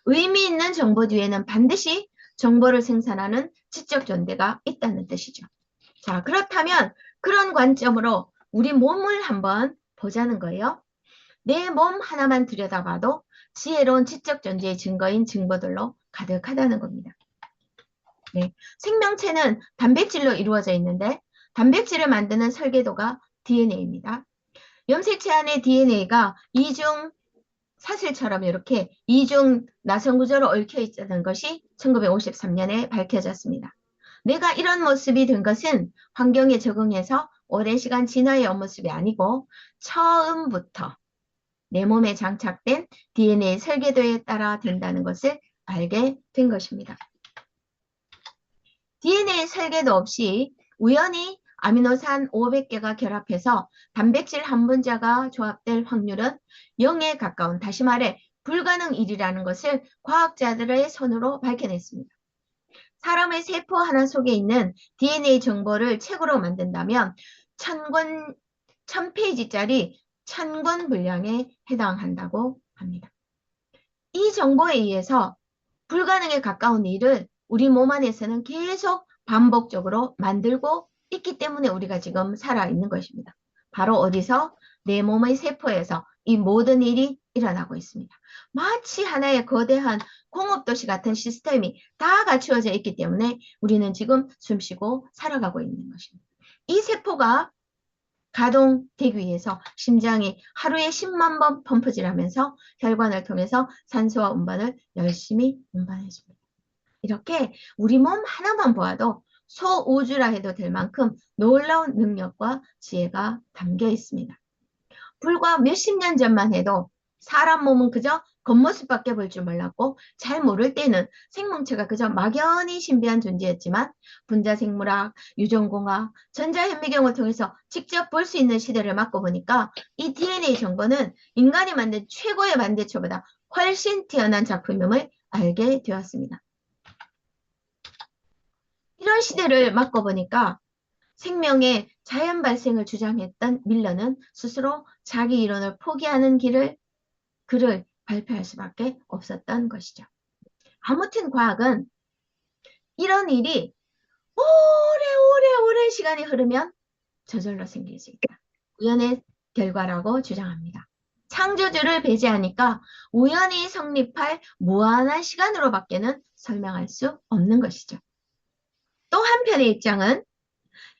의미 있는 정보 뒤에는 반드시 정보를 생산하는 지적 존재가 있다는 뜻이죠. 자, 그렇다면 그런 관점으로 우리 몸을 한번 보자는 거예요. 내 몸 하나만 들여다봐도 지혜로운 지적 존재의 증거인 증거들로 가득하다는 겁니다. 네, 생명체는 단백질로 이루어져 있는데 단백질을 만드는 설계도가 DNA입니다. 염색체 안의 DNA가 이중 사슬처럼 이렇게 이중 나선 구조로 얽혀 있다는 것이 1953년에 밝혀졌습니다. 내가 이런 모습이 된 것은 환경에 적응해서 오랜 시간 진화의 모습이 아니고 처음부터 내 몸에 장착된 DNA 설계도에 따라 된다는 것을 알게 된 것입니다. DNA 설계도 없이 우연히 아미노산 500개가 결합해서 단백질 한 분자가 조합될 확률은 0에 가까운, 다시 말해 불가능 일이라는 것을 과학자들의 손으로 밝혀냈습니다. 사람의 세포 하나 속에 있는 DNA 정보를 책으로 만든다면 1000페이지짜리 1000권 분량에 해당한다고 합니다. 이 정보에 의해서 불가능에 가까운 일을 우리 몸 안에서는 계속 반복적으로 만들고 있기 때문에 우리가 지금 살아있는 것입니다. 바로 어디서? 내 몸의 세포에서 이 모든 일이 일어나고 있습니다. 마치 하나의 거대한 공업도시 같은 시스템이 다 갖추어져 있기 때문에 우리는 지금 숨쉬고 살아가고 있는 것입니다. 이 세포가 가동되기 위해서 심장이 하루에 10만 번 펌프질하면서 혈관을 통해서 산소와 운반을 열심히 운반해줍니다. 이렇게 우리 몸 하나만 보아도 소우주라 해도 될 만큼 놀라운 능력과 지혜가 담겨 있습니다. 불과 몇십 년 전만 해도 사람 몸은 그저 겉모습밖에 볼 줄 몰랐고 잘 모를 때는 생명체가 그저 막연히 신비한 존재였지만 분자생물학, 유전공학, 전자현미경을 통해서 직접 볼 수 있는 시대를 맞고 보니까 이 DNA 정보는 인간이 만든 최고의 반대초보다 훨씬 뛰어난 작품임을 알게 되었습니다. 이런 시대를 맞고 보니까 생명의 자연 발생을 주장했던 밀러는 스스로 자기 이론을 포기하는 글을 발표할 수밖에 없었던 것이죠. 아무튼 과학은 이런 일이 오래 시간이 흐르면 저절로 생길 수 있다. 우연의 결과라고 주장합니다. 창조주를 배제하니까 우연히 성립할 무한한 시간으로밖에는 설명할 수 없는 것이죠. 또 한편의 입장은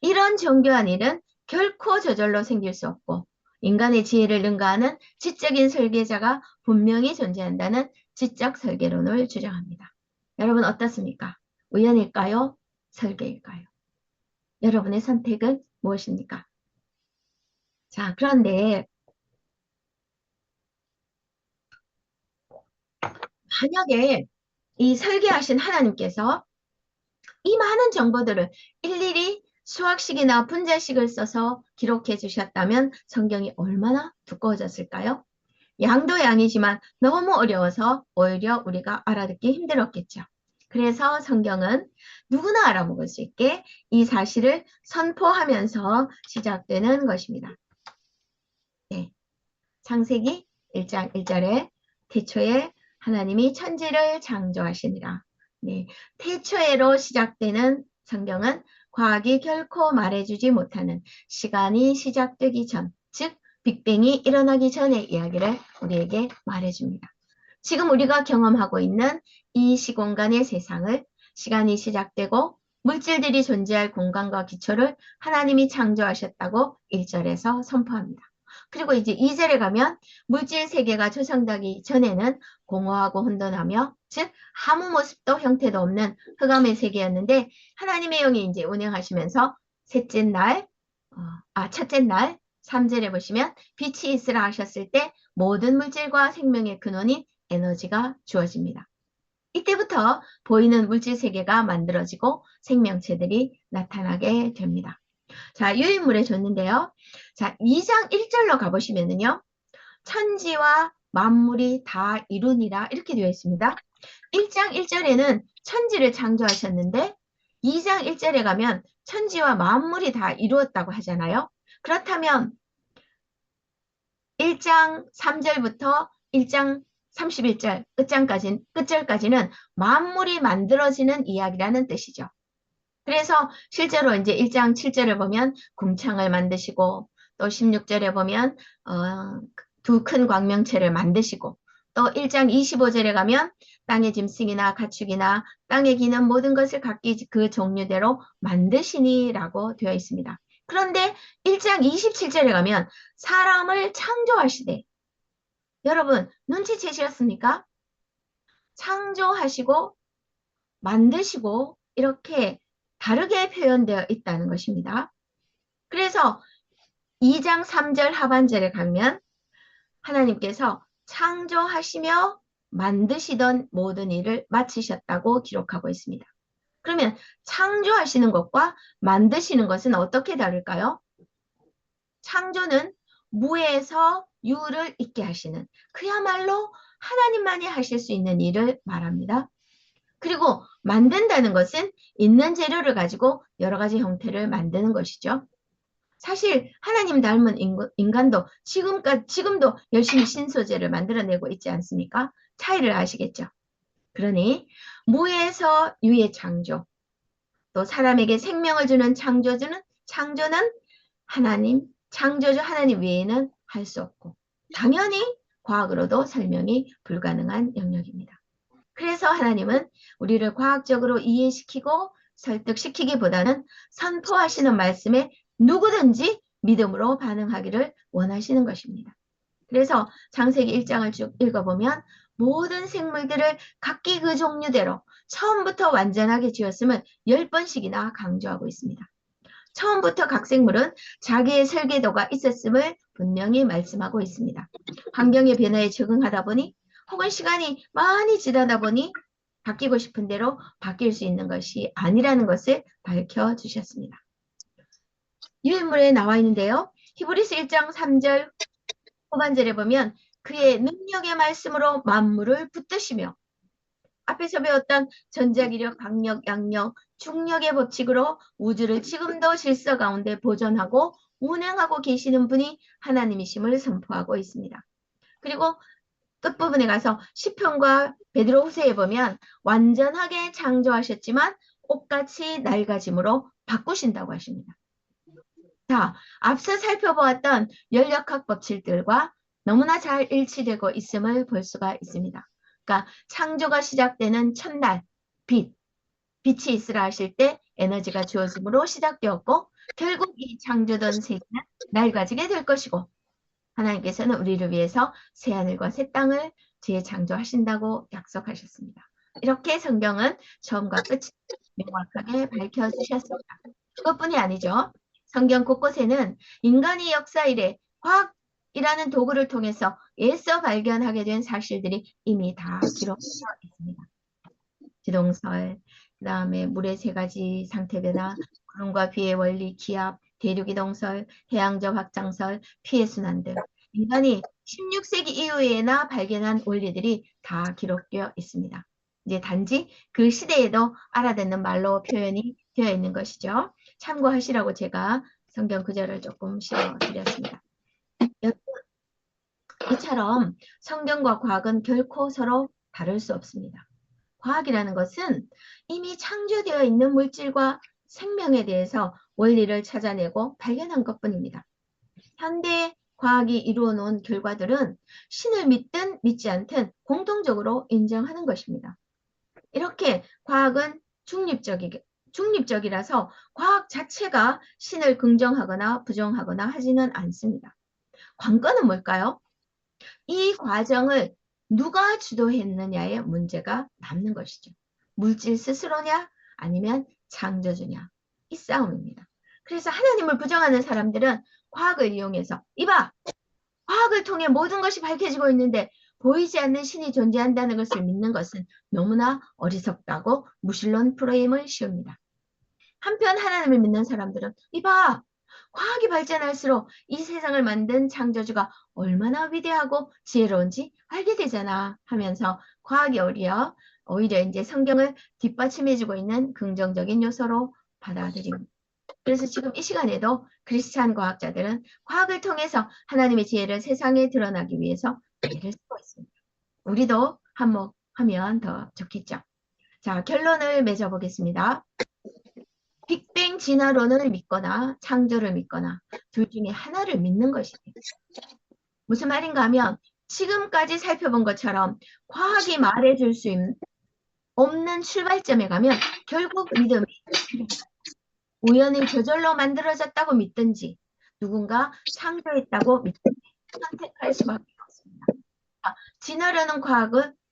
이런 정교한 일은 결코 저절로 생길 수 없고 인간의 지혜를 능가하는 지적인 설계자가 분명히 존재한다는 지적 설계론을 주장합니다. 여러분 어떻습니까? 우연일까요? 설계일까요? 여러분의 선택은 무엇입니까? 자, 그런데 만약에 이 설계하신 하나님께서 이 많은 정보들을 일일이 수학식이나 분자식을 써서 기록해 주셨다면 성경이 얼마나 두꺼워졌을까요? 양도 양이지만 너무 어려워서 오히려 우리가 알아듣기 힘들었겠죠. 그래서 성경은 누구나 알아먹을 수 있게 이 사실을 선포하면서 시작되는 것입니다. 네. 창세기 1장 1절에 태초에 하나님이 천지를 창조하시니라. 네. 태초에로 시작되는 성경은 과학이 결코 말해주지 못하는 시간이 시작되기 전, 즉 빅뱅이 일어나기 전의 이야기를 우리에게 말해줍니다. 지금 우리가 경험하고 있는 이 시공간의 세상을 시간이 시작되고 물질들이 존재할 공간과 기초를 하나님이 창조하셨다고 1절에서 선포합니다. 그리고 이제 2절에 가면 물질 세계가 조성되기 전에는 공허하고 혼돈하며 즉 아무 모습도 형태도 없는 흑암의 세계였는데 하나님의 영이 이제 운행하시면서 첫째 날 3절에 보시면 빛이 있으라 하셨을 때 모든 물질과 생명의 근원인 에너지가 주어집니다. 이때부터 보이는 물질 세계가 만들어지고 생명체들이 나타나게 됩니다. 자, 유인물에 줬는데요. 자, 2장 1절로 가보시면은요. 천지와 만물이 다 이루니라 이렇게 되어 있습니다. 1장 1절에는 천지를 창조하셨는데 2장 1절에 가면 천지와 만물이 다 이루었다고 하잖아요. 그렇다면 1장 3절부터 1장 31절 끝절까지는 만물이 만들어지는 이야기라는 뜻이죠. 그래서 실제로 이제 1장 7절을 보면 궁창을 만드시고 또 16절에 보면 두 큰 광명체를 만드시고 또 1장 25절에 가면 땅의 짐승이나 가축이나 땅에 기는 모든 것을 각기 그 종류대로 만드시니라고 되어 있습니다. 그런데 1장 27절에 가면 사람을 창조하시되 여러분 눈치채셨습니까? 창조하시고 만드시고 이렇게 다르게 표현되어 있다는 것입니다. 그래서 2장 3절 하반절에 가면 하나님께서 창조하시며 만드시던 모든 일을 마치셨다고 기록하고 있습니다. 그러면 창조하시는 것과 만드시는 것은 어떻게 다를까요? 창조는 무에서 유를 있게 하시는 그야말로 하나님만이 하실 수 있는 일을 말합니다. 그리고 만든다는 것은 있는 재료를 가지고 여러 가지 형태를 만드는 것이죠. 사실 하나님 닮은 인간도 지금도 열심히 신소재를 만들어내고 있지 않습니까? 차이를 아시겠죠? 그러니 무에서 유의 창조, 또 사람에게 생명을 주는 창조는 하나님, 창조주 하나님 외에는 할 수 없고 당연히 과학으로도 설명이 불가능한 영역입니다. 그래서 하나님은 우리를 과학적으로 이해시키고 설득시키기보다는 선포하시는 말씀에 누구든지 믿음으로 반응하기를 원하시는 것입니다. 그래서 창세기 1장을 쭉 읽어보면 모든 생물들을 각기 그 종류대로 처음부터 완전하게 지었음을 10번씩이나 강조하고 있습니다. 처음부터 각 생물은 자기의 설계도가 있었음을 분명히 말씀하고 있습니다. 환경의 변화에 적응하다 보니 혹은 시간이 많이 지나다 보니 바뀌고 싶은 대로 바뀔 수 있는 것이 아니라는 것을 밝혀주셨습니다. 유인물에 나와 있는데요. 히브리서 1장 3절 후반절에 보면 그의 능력의 말씀으로 만물을 붙드시며 앞에서 배웠던 전자기력, 강력, 양력, 중력의 법칙으로 우주를 지금도 질서 가운데 보존하고 운행하고 계시는 분이 하나님이심을 선포하고 있습니다. 그리고 끝부분에 가서 시편과 베드로 후서에 보면 완전하게 창조하셨지만 옷같이 낡아짐으로 바꾸신다고 하십니다. 자, 앞서 살펴보았던 연력학 법칙들과 너무나 잘 일치되고 있음을 볼 수가 있습니다. 그러니까 창조가 시작되는 첫날 빛이 있으라 하실 때 에너지가 주어짐으로 시작되었고 결국 이 창조된 세계는 낡아지게 될 것이고 하나님께서는 우리를 위해서 새하늘과 새 땅을 재창조하신다고 약속하셨습니다. 이렇게 성경은 처음과 끝을 명확하게 밝혀주셨습니다. 그것뿐이 아니죠. 성경 곳곳에는 인간이 역사 이래 과학이라는 도구를 통해서 애써 발견하게 된 사실들이 이미 다 기록되어 있습니다. 지동설, 그 다음에 물의 세 가지 상태 변화, 구름과 비의 원리, 기압, 대륙이동설, 해양적 확장설, 피해 순환 등 인간이 16세기 이후에나 발견한 원리들이 다 기록되어 있습니다. 이제 단지 그 시대에도 알아듣는 말로 표현이 되어 있는 것이죠. 참고하시라고 제가 성경 구절을 조금 실어드렸습니다. 이처럼 성경과 과학은 결코 서로 다를 수 없습니다. 과학이라는 것은 이미 창조되어 있는 물질과 생명에 대해서 원리를 찾아내고 발견한 것뿐입니다. 현대 과학이 이루어 놓은 결과들은 신을 믿든 믿지 않든 공통적으로 인정하는 것입니다. 이렇게 과학은 중립적이라서 과학 자체가 신을 긍정하거나 부정하거나 하지는 않습니다. 관건은 뭘까요? 이 과정을 누가 주도했느냐의 문제가 남는 것이죠. 물질 스스로냐 아니면 창조주냐 이 싸움입니다. 그래서 하나님을 부정하는 사람들은 과학을 이용해서 이봐! 과학을 통해 모든 것이 밝혀지고 있는데 보이지 않는 신이 존재한다는 것을 믿는 것은 너무나 어리석다고 무신론 프레임을 씌웁니다. 한편 하나님을 믿는 사람들은 이봐! 과학이 발전할수록 이 세상을 만든 창조주가 얼마나 위대하고 지혜로운지 알게 되잖아 하면서 과학이 오히려 이제 성경을 뒷받침해주고 있는 긍정적인 요소로 받아들입니다. 그래서 지금 이 시간에도 크리스찬 과학자들은 과학을 통해서 하나님의 지혜를 세상에 드러나기 위해서 애를 쓰고 있습니다. 우리도 한몫하면 더 좋겠죠. 자, 결론을 맺어보겠습니다. 빅뱅 진화론을 믿거나 창조를 믿거나 둘 중에 하나를 믿는 것이에요. 무슨 말인가 하면 지금까지 살펴본 것처럼 과학이 말해줄 수 없는 출발점에 가면 결국 믿음이 필요합니다. 우연히 저절로 만들어졌다고 믿든지 누군가 창조했다고 믿든지 선택할 수밖에 없습니다.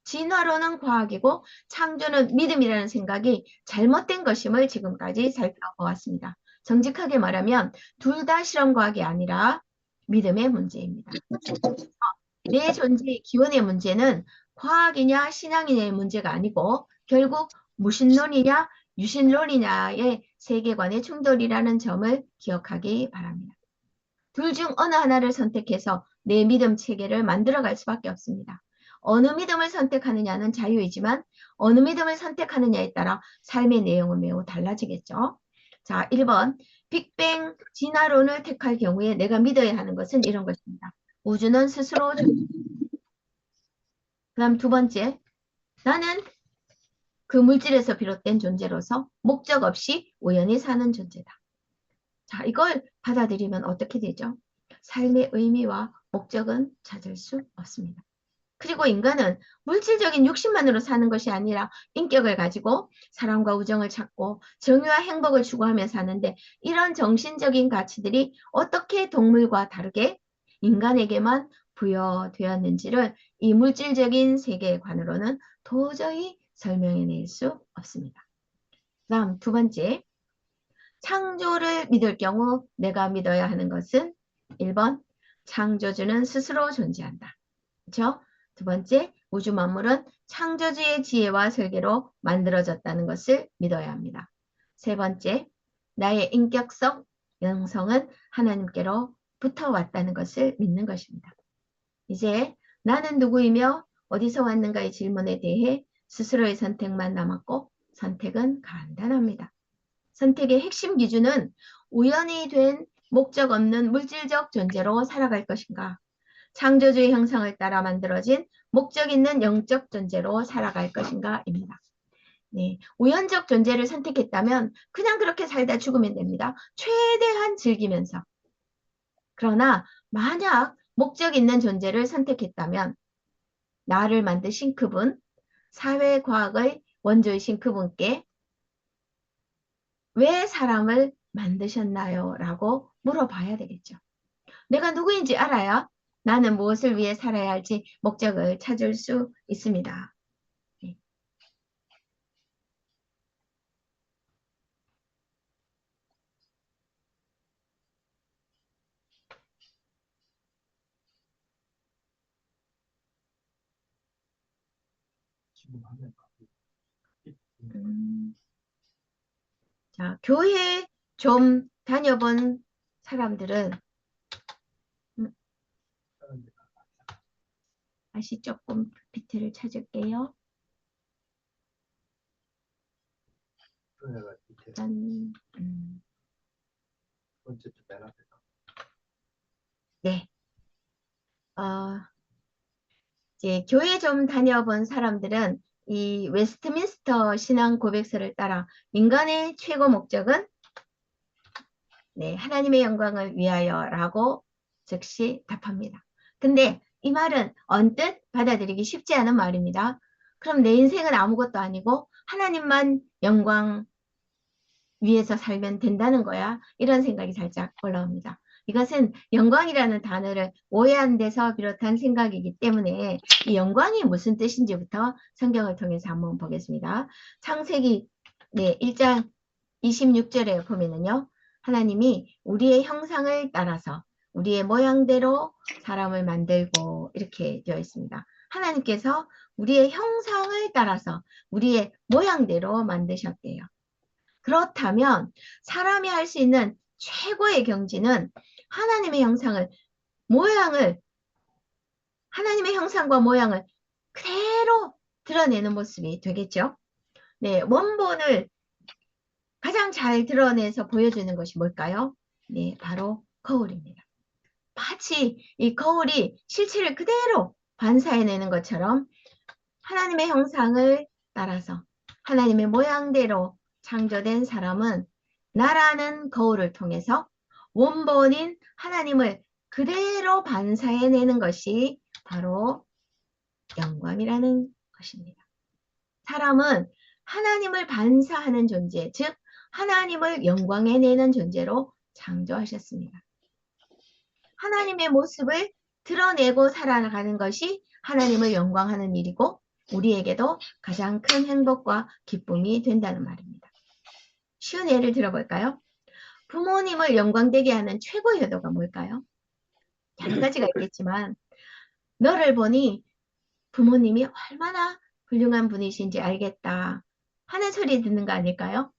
진화론은 과학이고 창조는 믿음이라는 생각이 잘못된 것임을 지금까지 살펴보았습니다. 정직하게 말하면 둘 다 실험과학이 아니라 믿음의 문제입니다. 내 존재의 기원의 문제는 과학이냐 신앙이냐의 문제가 아니고 결국 무신론이냐 유신론이냐의 세계관의 충돌이라는 점을 기억하기 바랍니다. 둘 중 어느 하나를 선택해서 내 믿음 체계를 만들어갈 수밖에 없습니다. 어느 믿음을 선택하느냐는 자유이지만 어느 믿음을 선택하느냐에 따라 삶의 내용은 매우 달라지겠죠. 자, 1번 빅뱅 진화론을 택할 경우에 내가 믿어야 하는 것은 이런 것입니다. 우주는 스스로 그 다음 두 번째, 나는 그 물질에서 비롯된 존재로서 목적 없이 우연히 사는 존재다. 자, 이걸 받아들이면 어떻게 되죠? 삶의 의미와 목적은 찾을 수 없습니다. 그리고 인간은 물질적인 욕심만으로 사는 것이 아니라 인격을 가지고 사랑과 우정을 찾고 정의와 행복을 추구하며 사는데 이런 정신적인 가치들이 어떻게 동물과 다르게 인간에게만 부여되었는지를 이 물질적인 세계관으로는 도저히 설명해낼 수 없습니다. 다음 두 번째, 창조를 믿을 경우 내가 믿어야 하는 것은 1번, 창조주는 스스로 존재한다. 그렇죠? 두 번째, 우주 만물은 창조주의 지혜와 설계로 만들어졌다는 것을 믿어야 합니다. 세 번째, 나의 인격성, 영성은 하나님께로부터 왔다는 것을 믿는 것입니다. 이제 나는 누구이며 어디서 왔는가의 질문에 대해 스스로의 선택만 남았고 선택은 간단합니다. 선택의 핵심 기준은 우연히 된 목적 없는 물질적 존재로 살아갈 것인가, 창조주의 형상을 따라 만들어진 목적 있는 영적 존재로 살아갈 것인가입니다. 네, 우연적 존재를 선택했다면 그냥 그렇게 살다 죽으면 됩니다. 최대한 즐기면서. 그러나 만약 목적 있는 존재를 선택했다면 나를 만드신 그분, 사회과학의 원조이신 그분께 왜 사람을 만드셨나요? 라고 물어봐야 되겠죠. 내가 누구인지 알아야 나는 무엇을 위해 살아야 할지 목적을 찾을 수 있습니다. 네. 자, 교회 좀 다녀본 사람들은 다시 조금 PPT를 찾을게요. 일단, 네. 이제 교회 좀 다녀본 사람들은 이 웨스트민스터 신앙 고백서를 따라 인간의 최고 목적은 네, 하나님의 영광을 위하여라고 즉시 답합니다. 근데 이 말은 언뜻 받아들이기 쉽지 않은 말입니다. 그럼 내 인생은 아무것도 아니고 하나님만 영광 위해서 살면 된다는 거야. 이런 생각이 살짝 올라옵니다. 이것은 영광이라는 단어를 오해한 데서 비롯한 생각이기 때문에 이 영광이 무슨 뜻인지부터 성경을 통해서 한번 보겠습니다. 창세기 네, 1장 26절에 보면은요. 하나님이 우리의 형상을 따라서 우리의 모양대로 사람을 만들고 이렇게 되어 있습니다. 하나님께서 우리의 형상을 따라서 우리의 모양대로 만드셨대요. 그렇다면 사람이 할 수 있는 최고의 경지는 하나님의 하나님의 형상과 모양을 그대로 드러내는 모습이 되겠죠. 네, 원본을 가장 잘 드러내서 보여주는 것이 뭘까요? 네, 바로 거울입니다. 마치 이 거울이 실체를 그대로 반사해내는 것처럼 하나님의 형상을 따라서 하나님의 모양대로 창조된 사람은 나라는 거울을 통해서 원본인 하나님을 그대로 반사해내는 것이 바로 영광이라는 것입니다. 사람은 하나님을 반사하는 존재, 즉 하나님을 영광해내는 존재로 창조하셨습니다. 하나님의 모습을 드러내고 살아가는 것이 하나님을 영광하는 일이고 우리에게도 가장 큰 행복과 기쁨이 된다는 말입니다. 쉬운 예를 들어볼까요? 부모님을 영광되게 하는 최고의 효도가 뭘까요? 여러 가지가 있겠지만 너를 보니 부모님이 얼마나 훌륭한 분이신지 알겠다 하는 소리 듣는 거 아닐까요?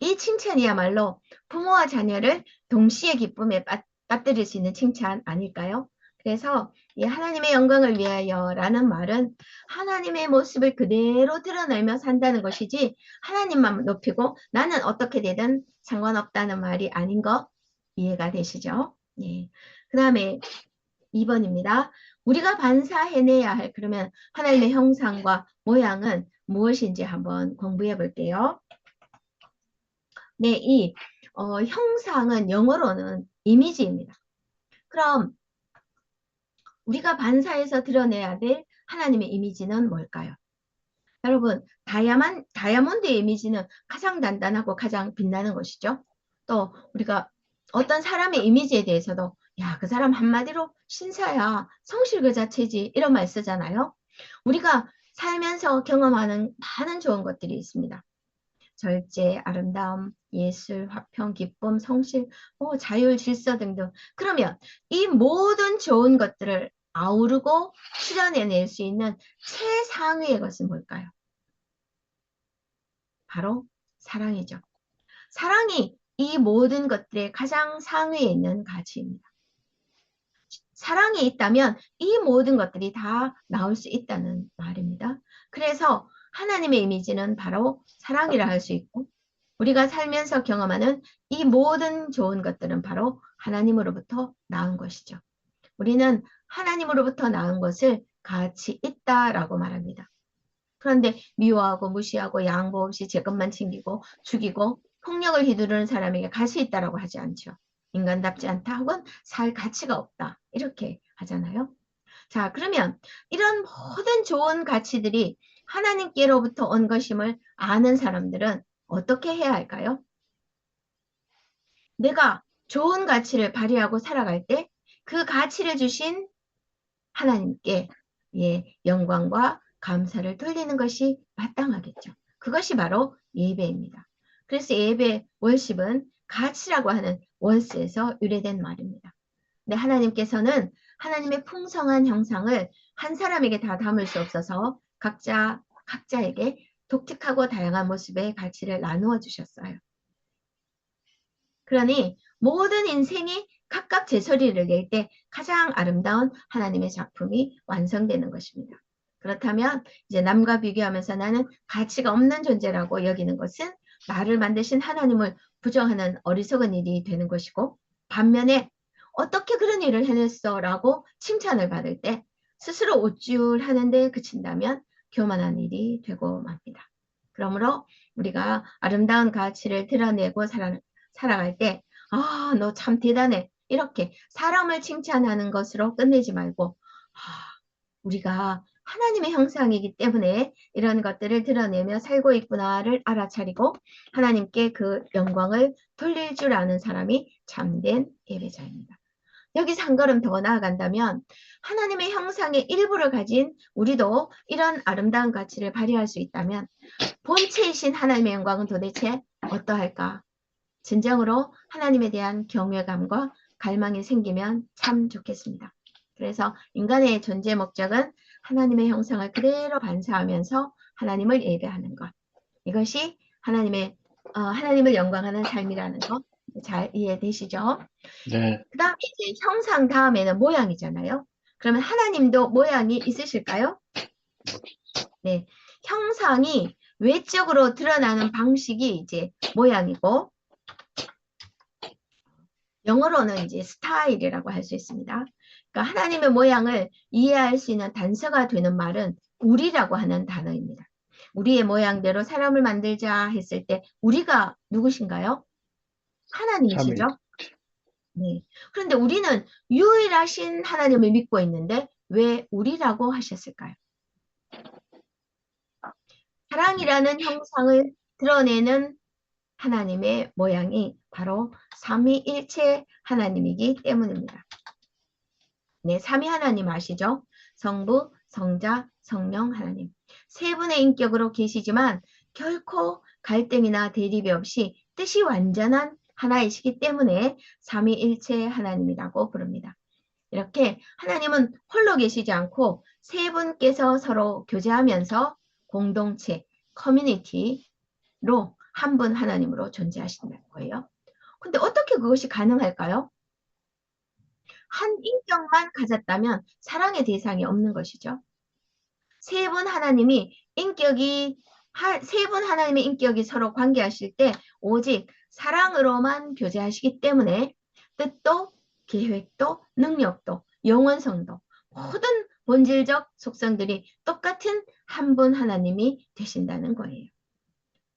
이 칭찬이야말로 부모와 자녀를 동시에 기쁨에 빠뜨릴 수 있는 칭찬 아닐까요? 그래서 이 하나님의 영광을 위하여라는 말은 하나님의 모습을 그대로 드러내며 산다는 것이지 하나님만 높이고 나는 어떻게 되든 상관없다는 말이 아닌 거 이해가 되시죠? 예. 그 다음에 2번입니다. 우리가 반사해내야 할 그러면 하나님의 형상과 모양은 무엇인지 한번 공부해 볼게요. 네, 이 형상은 영어로는 이미지입니다. 그럼 우리가 반사해서 드러내야 될 하나님의 이미지는 뭘까요? 여러분, 다이아몬드의 이미지는 가장 단단하고 가장 빛나는 것이죠. 또 우리가 어떤 사람의 이미지에 대해서도 야, 그 사람 한마디로 신사야, 성실 그 자체지 이런 말 쓰잖아요. 우리가 살면서 경험하는 많은 좋은 것들이 있습니다. 절제, 아름다움, 예술, 화평, 기쁨, 성실, 자율, 질서 등등. 그러면 이 모든 좋은 것들을 아우르고 실현해낼 수 있는 최상위의 것은 뭘까요? 바로 사랑이죠. 사랑이 이 모든 것들의 가장 상위에 있는 가치입니다. 사랑이 있다면 이 모든 것들이 다 나올 수 있다는 말입니다. 그래서 하나님의 이미지는 바로 사랑이라 할 수 있고 우리가 살면서 경험하는 이 모든 좋은 것들은 바로 하나님으로부터 나온 것이죠. 우리는 하나님으로부터 나온 것을 가치 있다라고 말합니다. 그런데 미워하고 무시하고 양보 없이 제 것만 챙기고 죽이고 폭력을 휘두르는 사람에게 가치 있다라고 하지 않죠. 인간답지 않다 혹은 살 가치가 없다 이렇게 하잖아요. 자, 그러면 이런 모든 좋은 가치들이 하나님께로부터 온 것임을 아는 사람들은 어떻게 해야 할까요? 내가 좋은 가치를 발휘하고 살아갈 때 그 가치를 주신 하나님께 영광과 감사를 돌리는 것이 마땅하겠죠. 그것이 바로 예배입니다. 그래서 예배, 월십은 가치라고 하는 원스에서 유래된 말입니다. 근데 하나님께서는 하나님의 풍성한 형상을 한 사람에게 다 담을 수 없어서 각자에게 독특하고 다양한 모습의 가치를 나누어 주셨어요. 그러니 모든 인생이 각각 제 소리를 낼 때 가장 아름다운 하나님의 작품이 완성되는 것입니다. 그렇다면 이제 남과 비교하면서 나는 가치가 없는 존재라고 여기는 것은 나를 만드신 하나님을 부정하는 어리석은 일이 되는 것이고 반면에 어떻게 그런 일을 해냈어? 라고 칭찬을 받을 때 스스로 우쭐하는데 그친다면 교만한 일이 되고 맙니다. 그러므로 우리가 아름다운 가치를 드러내고 살아갈 때 아, 너 참 대단해. 이렇게 사람을 칭찬하는 것으로 끝내지 말고 우리가 하나님의 형상이기 때문에 이런 것들을 드러내며 살고 있구나를 알아차리고 하나님께 그 영광을 돌릴 줄 아는 사람이 참된 예배자입니다. 여기서 한 걸음 더 나아간다면 하나님의 형상의 일부를 가진 우리도 이런 아름다운 가치를 발휘할 수 있다면 본체이신 하나님의 영광은 도대체 어떠할까? 진정으로 하나님에 대한 경외감과 갈망이 생기면 참 좋겠습니다. 그래서 인간의 존재 목적은 하나님의 형상을 그대로 반사하면서 하나님을 예배하는 것. 이것이 하나님을 영광하는 삶이라는 거 잘 이해되시죠? 네. 그 다음에 이제 형상 다음에는 모양이잖아요. 그러면 하나님도 모양이 있으실까요? 네. 형상이 외적으로 드러나는 방식이 이제 모양이고 영어로는 이제 스타일이라고 할 수 있습니다. 그러니까 하나님의 모양을 이해할 수 있는 단서가 되는 말은 우리라고 하는 단어입니다. 우리의 모양대로 사람을 만들자 했을 때 우리가 누구신가요? 하나님이시죠? 네. 그런데 우리는 유일하신 하나님을 믿고 있는데 왜 우리라고 하셨을까요? 사랑이라는 형상을 드러내는 하나님의 모양이 바로 삼위일체 하나님이기 때문입니다. 네, 삼위 하나님 아시죠? 성부, 성자, 성령 하나님. 세 분의 인격으로 계시지만 결코 갈등이나 대립이 없이 뜻이 완전한 하나이시기 때문에 삼위일체 하나님이라고 부릅니다. 이렇게 하나님은 홀로 계시지 않고 세 분께서 서로 교제하면서 공동체, 커뮤니티로 한 분 하나님으로 존재하신다는 거예요. 근데 어떻게 그것이 가능할까요? 한 인격만 가졌다면 사랑의 대상이 없는 것이죠. 세 분 하나님의 인격이 서로 관계하실 때 오직 사랑으로만 교제하시기 때문에 뜻도 계획도 능력도 영원성도 모든 본질적 속성들이 똑같은 한 분 하나님이 되신다는 거예요.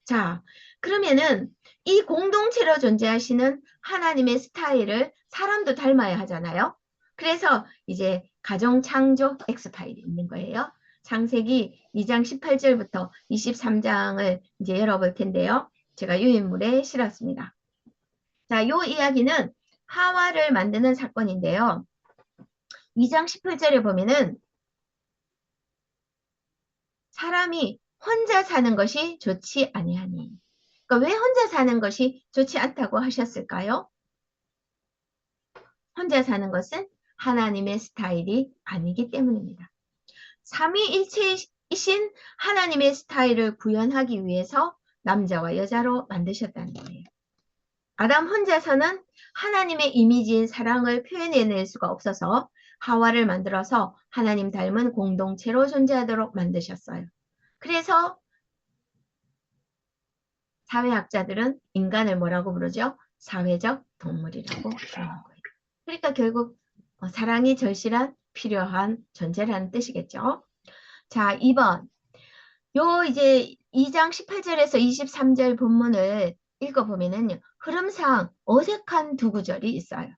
자, 그러면은 이 공동체로 존재하시는 하나님의 스타일을 사람도 닮아야 하잖아요. 그래서 이제 가정 창조 엑스파일이 있는 거예요. 창세기 2장 18절부터 23장을 이제 열어볼 텐데요. 제가 유인물에 실었습니다. 자, 요 이야기는 하와를 만드는 사건인데요. 2장 18절에 보면은 사람이 혼자 사는 것이 좋지 아니하니. 그러니까 왜 혼자 사는 것이 좋지 않다고 하셨을까요? 혼자 사는 것은 하나님의 스타일이 아니기 때문입니다. 삼위일체이신 하나님의 스타일을 구현하기 위해서 남자와 여자로 만드셨다는 거예요. 아담 혼자서는 하나님의 이미지인 사랑을 표현해낼 수가 없어서 하와를 만들어서 하나님 닮은 공동체로 존재하도록 만드셨어요. 그래서 사회학자들은 인간을 뭐라고 부르죠? 사회적 동물이라고 부르는 거예요. 그러니까 결국 사랑이 절실한 필요한 존재라는 뜻이겠죠. 자, 2번. 요 이제 2장 18절에서 23절 본문을 읽어보면은 흐름상 어색한 두 구절이 있어요.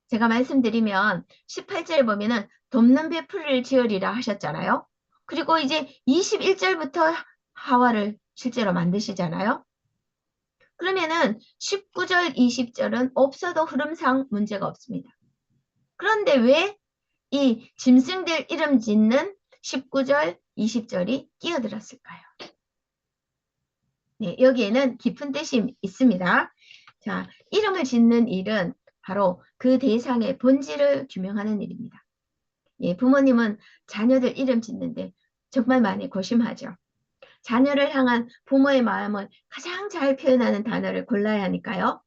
제가 말씀드리면 18절에 보면은 돕는 배 풀을 지으리라 하셨잖아요. 그리고 이제 21절부터 하와를 실제로 만드시잖아요. 그러면은 19절, 20절은 없어도 흐름상 문제가 없습니다. 그런데 왜 이 짐승들 이름 짓는 19절, 20절이 끼어들었을까요? 네, 여기에는 깊은 뜻이 있습니다. 자, 이름을 짓는 일은 바로 그 대상의 본질을 규명하는 일입니다. 예, 부모님은 자녀들 이름 짓는데 정말 많이 고심하죠. 자녀를 향한 부모의 마음을 가장 잘 표현하는 단어를 골라야 하니까요.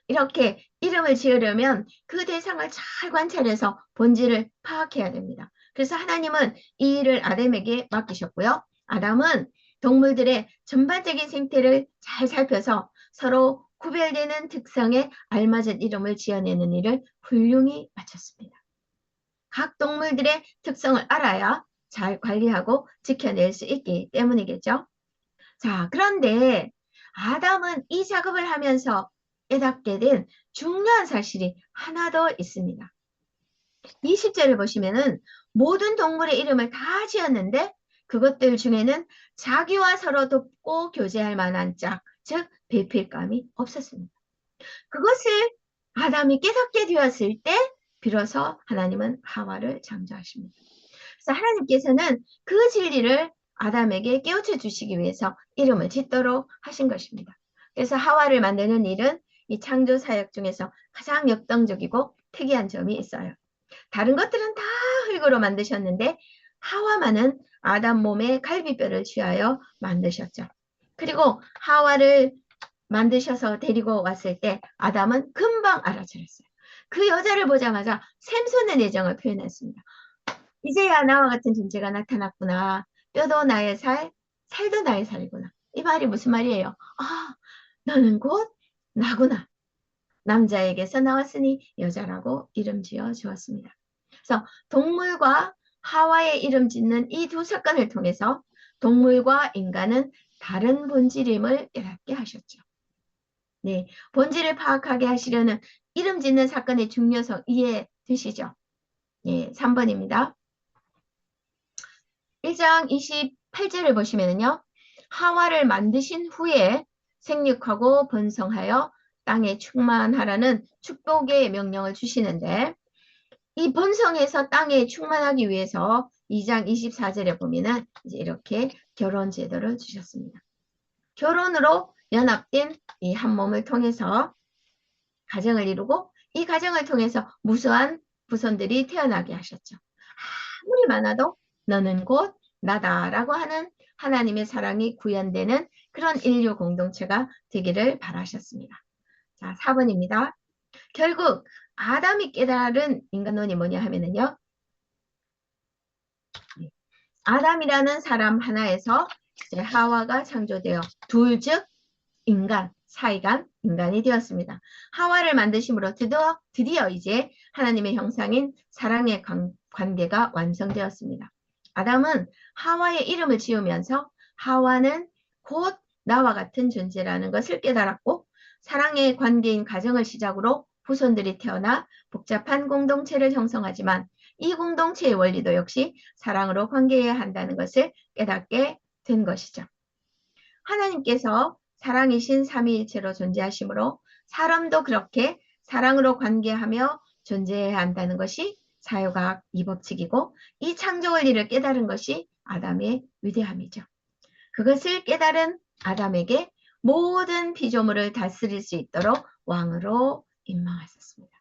이렇게 이름을 지으려면 그 대상을 잘 관찰해서 본질을 파악해야 됩니다. 그래서 하나님은 이 일을 아담에게 맡기셨고요. 아담은 동물들의 전반적인 생태를 잘 살펴서 서로 구별되는 특성에 알맞은 이름을 지어내는 일을 훌륭히 마쳤습니다. 각 동물들의 특성을 알아야 잘 관리하고 지켜낼 수 있기 때문이겠죠. 자, 그런데 아담은 이 작업을 하면서 깨닫게 된 중요한 사실이 하나 더 있습니다. 20절을 보시면은 모든 동물의 이름을 다 지었는데 그것들 중에는 자기와 서로 돕고 교제할 만한 짝, 즉 배필감이 없었습니다. 그것을 아담이 깨닫게 되었을 때 비로소 하나님은 하와를 창조하십니다. 그래서 하나님께서는 그 진리를 아담에게 깨우쳐 주시기 위해서 이름을 짓도록 하신 것입니다. 그래서 하와를 만드는 일은 이 창조 사역 중에서 가장 역동적이고 특이한 점이 있어요. 다른 것들은 다 흙으로 만드셨는데 하와만은 아담 몸에 갈비뼈를 취하여 만드셨죠. 그리고 하와를 만드셔서 데리고 왔을 때 아담은 금방 알아차렸어요. 그 여자를 보자마자 샘솟는 애정을 표현했습니다. 이제야 나와 같은 존재가 나타났구나. 뼈도 나의 살, 살도 나의 살이구나. 이 말이 무슨 말이에요? 아, 너는 곧 나구나. 남자에게서 나왔으니 여자라고 이름 지어 주었습니다. 그래서 동물과 하와의 이름 짓는 이 두 사건을 통해서 동물과 인간은 다른 본질임을 깨닫게 하셨죠. 네, 본질을 파악하게 하시려는 이름 짓는 사건의 중요성 이해되시죠? 예, 3번입니다. 1장 28절을 보시면요. 하와를 만드신 후에 생육하고 번성하여 땅에 충만하라는 축복의 명령을 주시는데 이 번성에서 땅에 충만하기 위해서 2장 24절에 보면은 이제 이렇게 결혼 제도를 주셨습니다. 결혼으로 연합된 이 한 몸을 통해서 가정을 이루고 이 가정을 통해서 무수한 후손들이 태어나게 하셨죠. 아무리 많아도 너는 곧 나다라고 하는 하나님의 사랑이 구현되는 그런 인류 공동체가 되기를 바라셨습니다. 자, 4번입니다. 결국 아담이 깨달은 인간론이 뭐냐 하면은요. 아담이라는 사람 하나에서 이제 하와가 창조되어 둘 즉 인간, 사이간 인간이 되었습니다. 하와를 만드심으로 드디어 이제 하나님의 형상인 사랑의 관계가 완성되었습니다. 아담은 하와의 이름을 지으면서 하와는 곧 나와 같은 존재라는 것을 깨달았고 사랑의 관계인 가정을 시작으로 후손들이 태어나 복잡한 공동체를 형성하지만 이 공동체의 원리도 역시 사랑으로 관계해야 한다는 것을 깨닫게 된 것이죠. 하나님께서 사랑이신 삼위일체로 존재하시므로 사람도 그렇게 사랑으로 관계하며 존재해야 한다는 것이 사유과학 이 법칙이고, 이 창조 원리를 깨달은 것이 아담의 위대함이죠. 그것을 깨달은 아담에게 모든 피조물을 다스릴 수 있도록 왕으로 임명하셨습니다.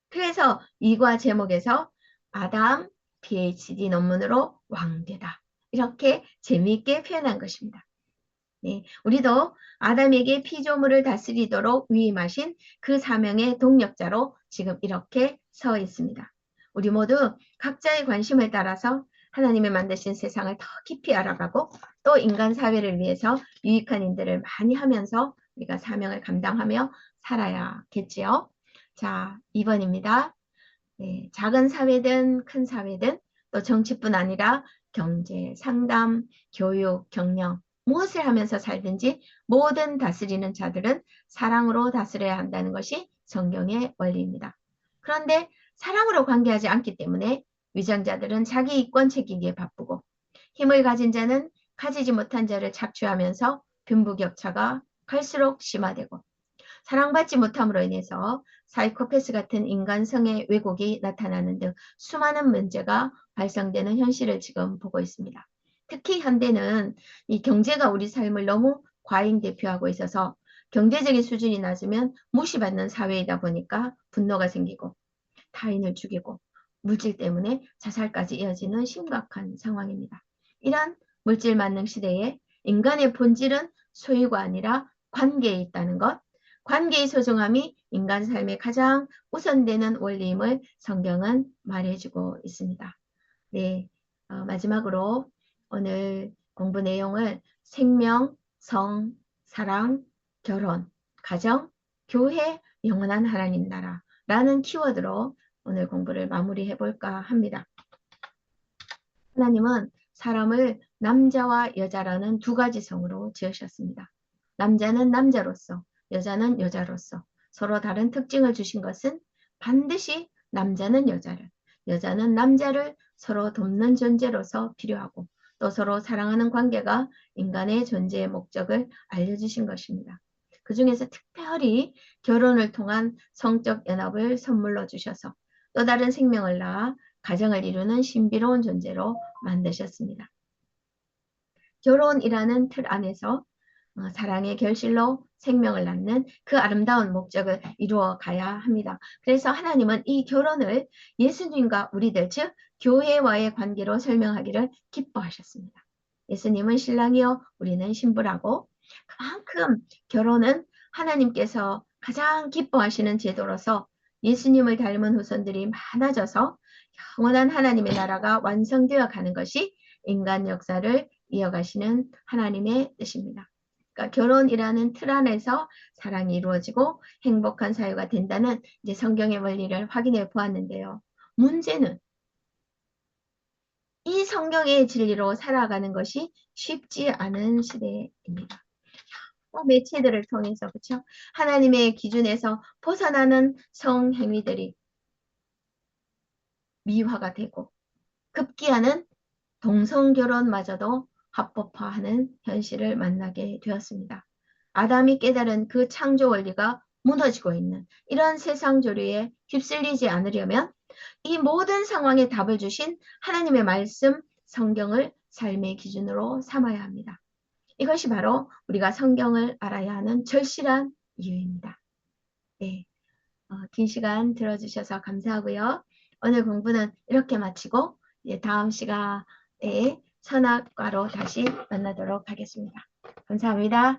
그래서 이과 제목에서 아담 PhD 논문으로 왕되다, 이렇게 재미있게 표현한 것입니다. 네, 우리도 아담에게 피조물을 다스리도록 위임하신 그 사명의 동력자로 지금 이렇게 서 있습니다. 우리 모두 각자의 관심을 따라서 하나님이 만드신 세상을 더 깊이 알아가고, 또 인간 사회를 위해서 유익한 일들을 많이 하면서 우리가 사명을 감당하며 살아야겠지요. 자, 2번입니다. 네, 작은 사회든 큰 사회든 또 정치뿐 아니라 경제, 상담, 교육, 경영, 무엇을 하면서 살든지 모든 다스리는 자들은 사랑으로 다스려야 한다는 것이 성경의 원리입니다. 그런데 사랑으로 관계하지 않기 때문에 위정자들은 자기 이권 챙기기에 바쁘고, 힘을 가진 자는 가지지 못한 자를 착취하면서 빈부격차가 갈수록 심화되고, 사랑받지 못함으로 인해서 사이코패스 같은 인간성의 왜곡이 나타나는 등 수많은 문제가 발생되는 현실을 지금 보고 있습니다. 특히 현대는 이 경제가 우리 삶을 너무 과잉 대표하고 있어서 경제적인 수준이 낮으면 무시받는 사회이다 보니까 분노가 생기고, 타인을 죽이고, 물질 때문에 자살까지 이어지는 심각한 상황입니다. 이런 물질 만능 시대에 인간의 본질은 소유가 아니라 관계에 있다는 것, 관계의 소중함이 인간 삶의 가장 우선되는 원리임을 성경은 말해주고 있습니다. 네, 마지막으로 오늘 공부 내용을 생명, 성, 사랑, 결혼, 가정, 교회, 영원한 하나님 나라라는 키워드로 오늘 공부를 마무리해 볼까 합니다. 하나님은 사람을 남자와 여자라는 두 가지 성으로 지으셨습니다. 남자는 남자로서, 여자는 여자로서 서로 다른 특징을 주신 것은 반드시 남자는 여자를, 여자는 남자를 서로 돕는 존재로서 필요하고, 또 서로 사랑하는 관계가 인간의 존재의 목적을 알려주신 것입니다. 그 중에서 특별히 결혼을 통한 성적 연합을 선물로 주셔서 또 다른 생명을 낳아 가정을 이루는 신비로운 존재로 만드셨습니다. 결혼이라는 틀 안에서 사랑의 결실로 생명을 낳는 그 아름다운 목적을 이루어 가야 합니다. 그래서 하나님은 이 결혼을 예수님과 우리들, 즉 교회와의 관계로 설명하기를 기뻐하셨습니다. 예수님은 신랑이요 우리는 신부라고, 그만큼 결혼은 하나님께서 가장 기뻐하시는 제도로서 예수님을 닮은 후손들이 많아져서 영원한 하나님의 나라가 완성되어 가는 것이 인간 역사를 이어가시는 하나님의 뜻입니다. 그러니까 결혼이라는 틀 안에서 사랑이 이루어지고 행복한 사유가 된다는 이제 성경의 원리를 확인해 보았는데요. 문제는 이 성경의 진리로 살아가는 것이 쉽지 않은 시대입니다. 매체들을 통해서, 그렇죠? 하나님의 기준에서 벗어나는 성행위들이 미화가 되고, 급기야는 동성결혼마저도 합법화하는 현실을 만나게 되었습니다. 아담이 깨달은 그 창조 원리가 무너지고 있는 이런 세상 조류에 휩쓸리지 않으려면 이 모든 상황에 답을 주신 하나님의 말씀, 성경을 삶의 기준으로 삼아야 합니다. 이것이 바로 우리가 성경을 알아야 하는 절실한 이유입니다. 네, 긴 시간 들어주셔서 감사하고요. 오늘 공부는 이렇게 마치고 이제 다음 시간에 선악과로 다시 만나도록 하겠습니다. 감사합니다.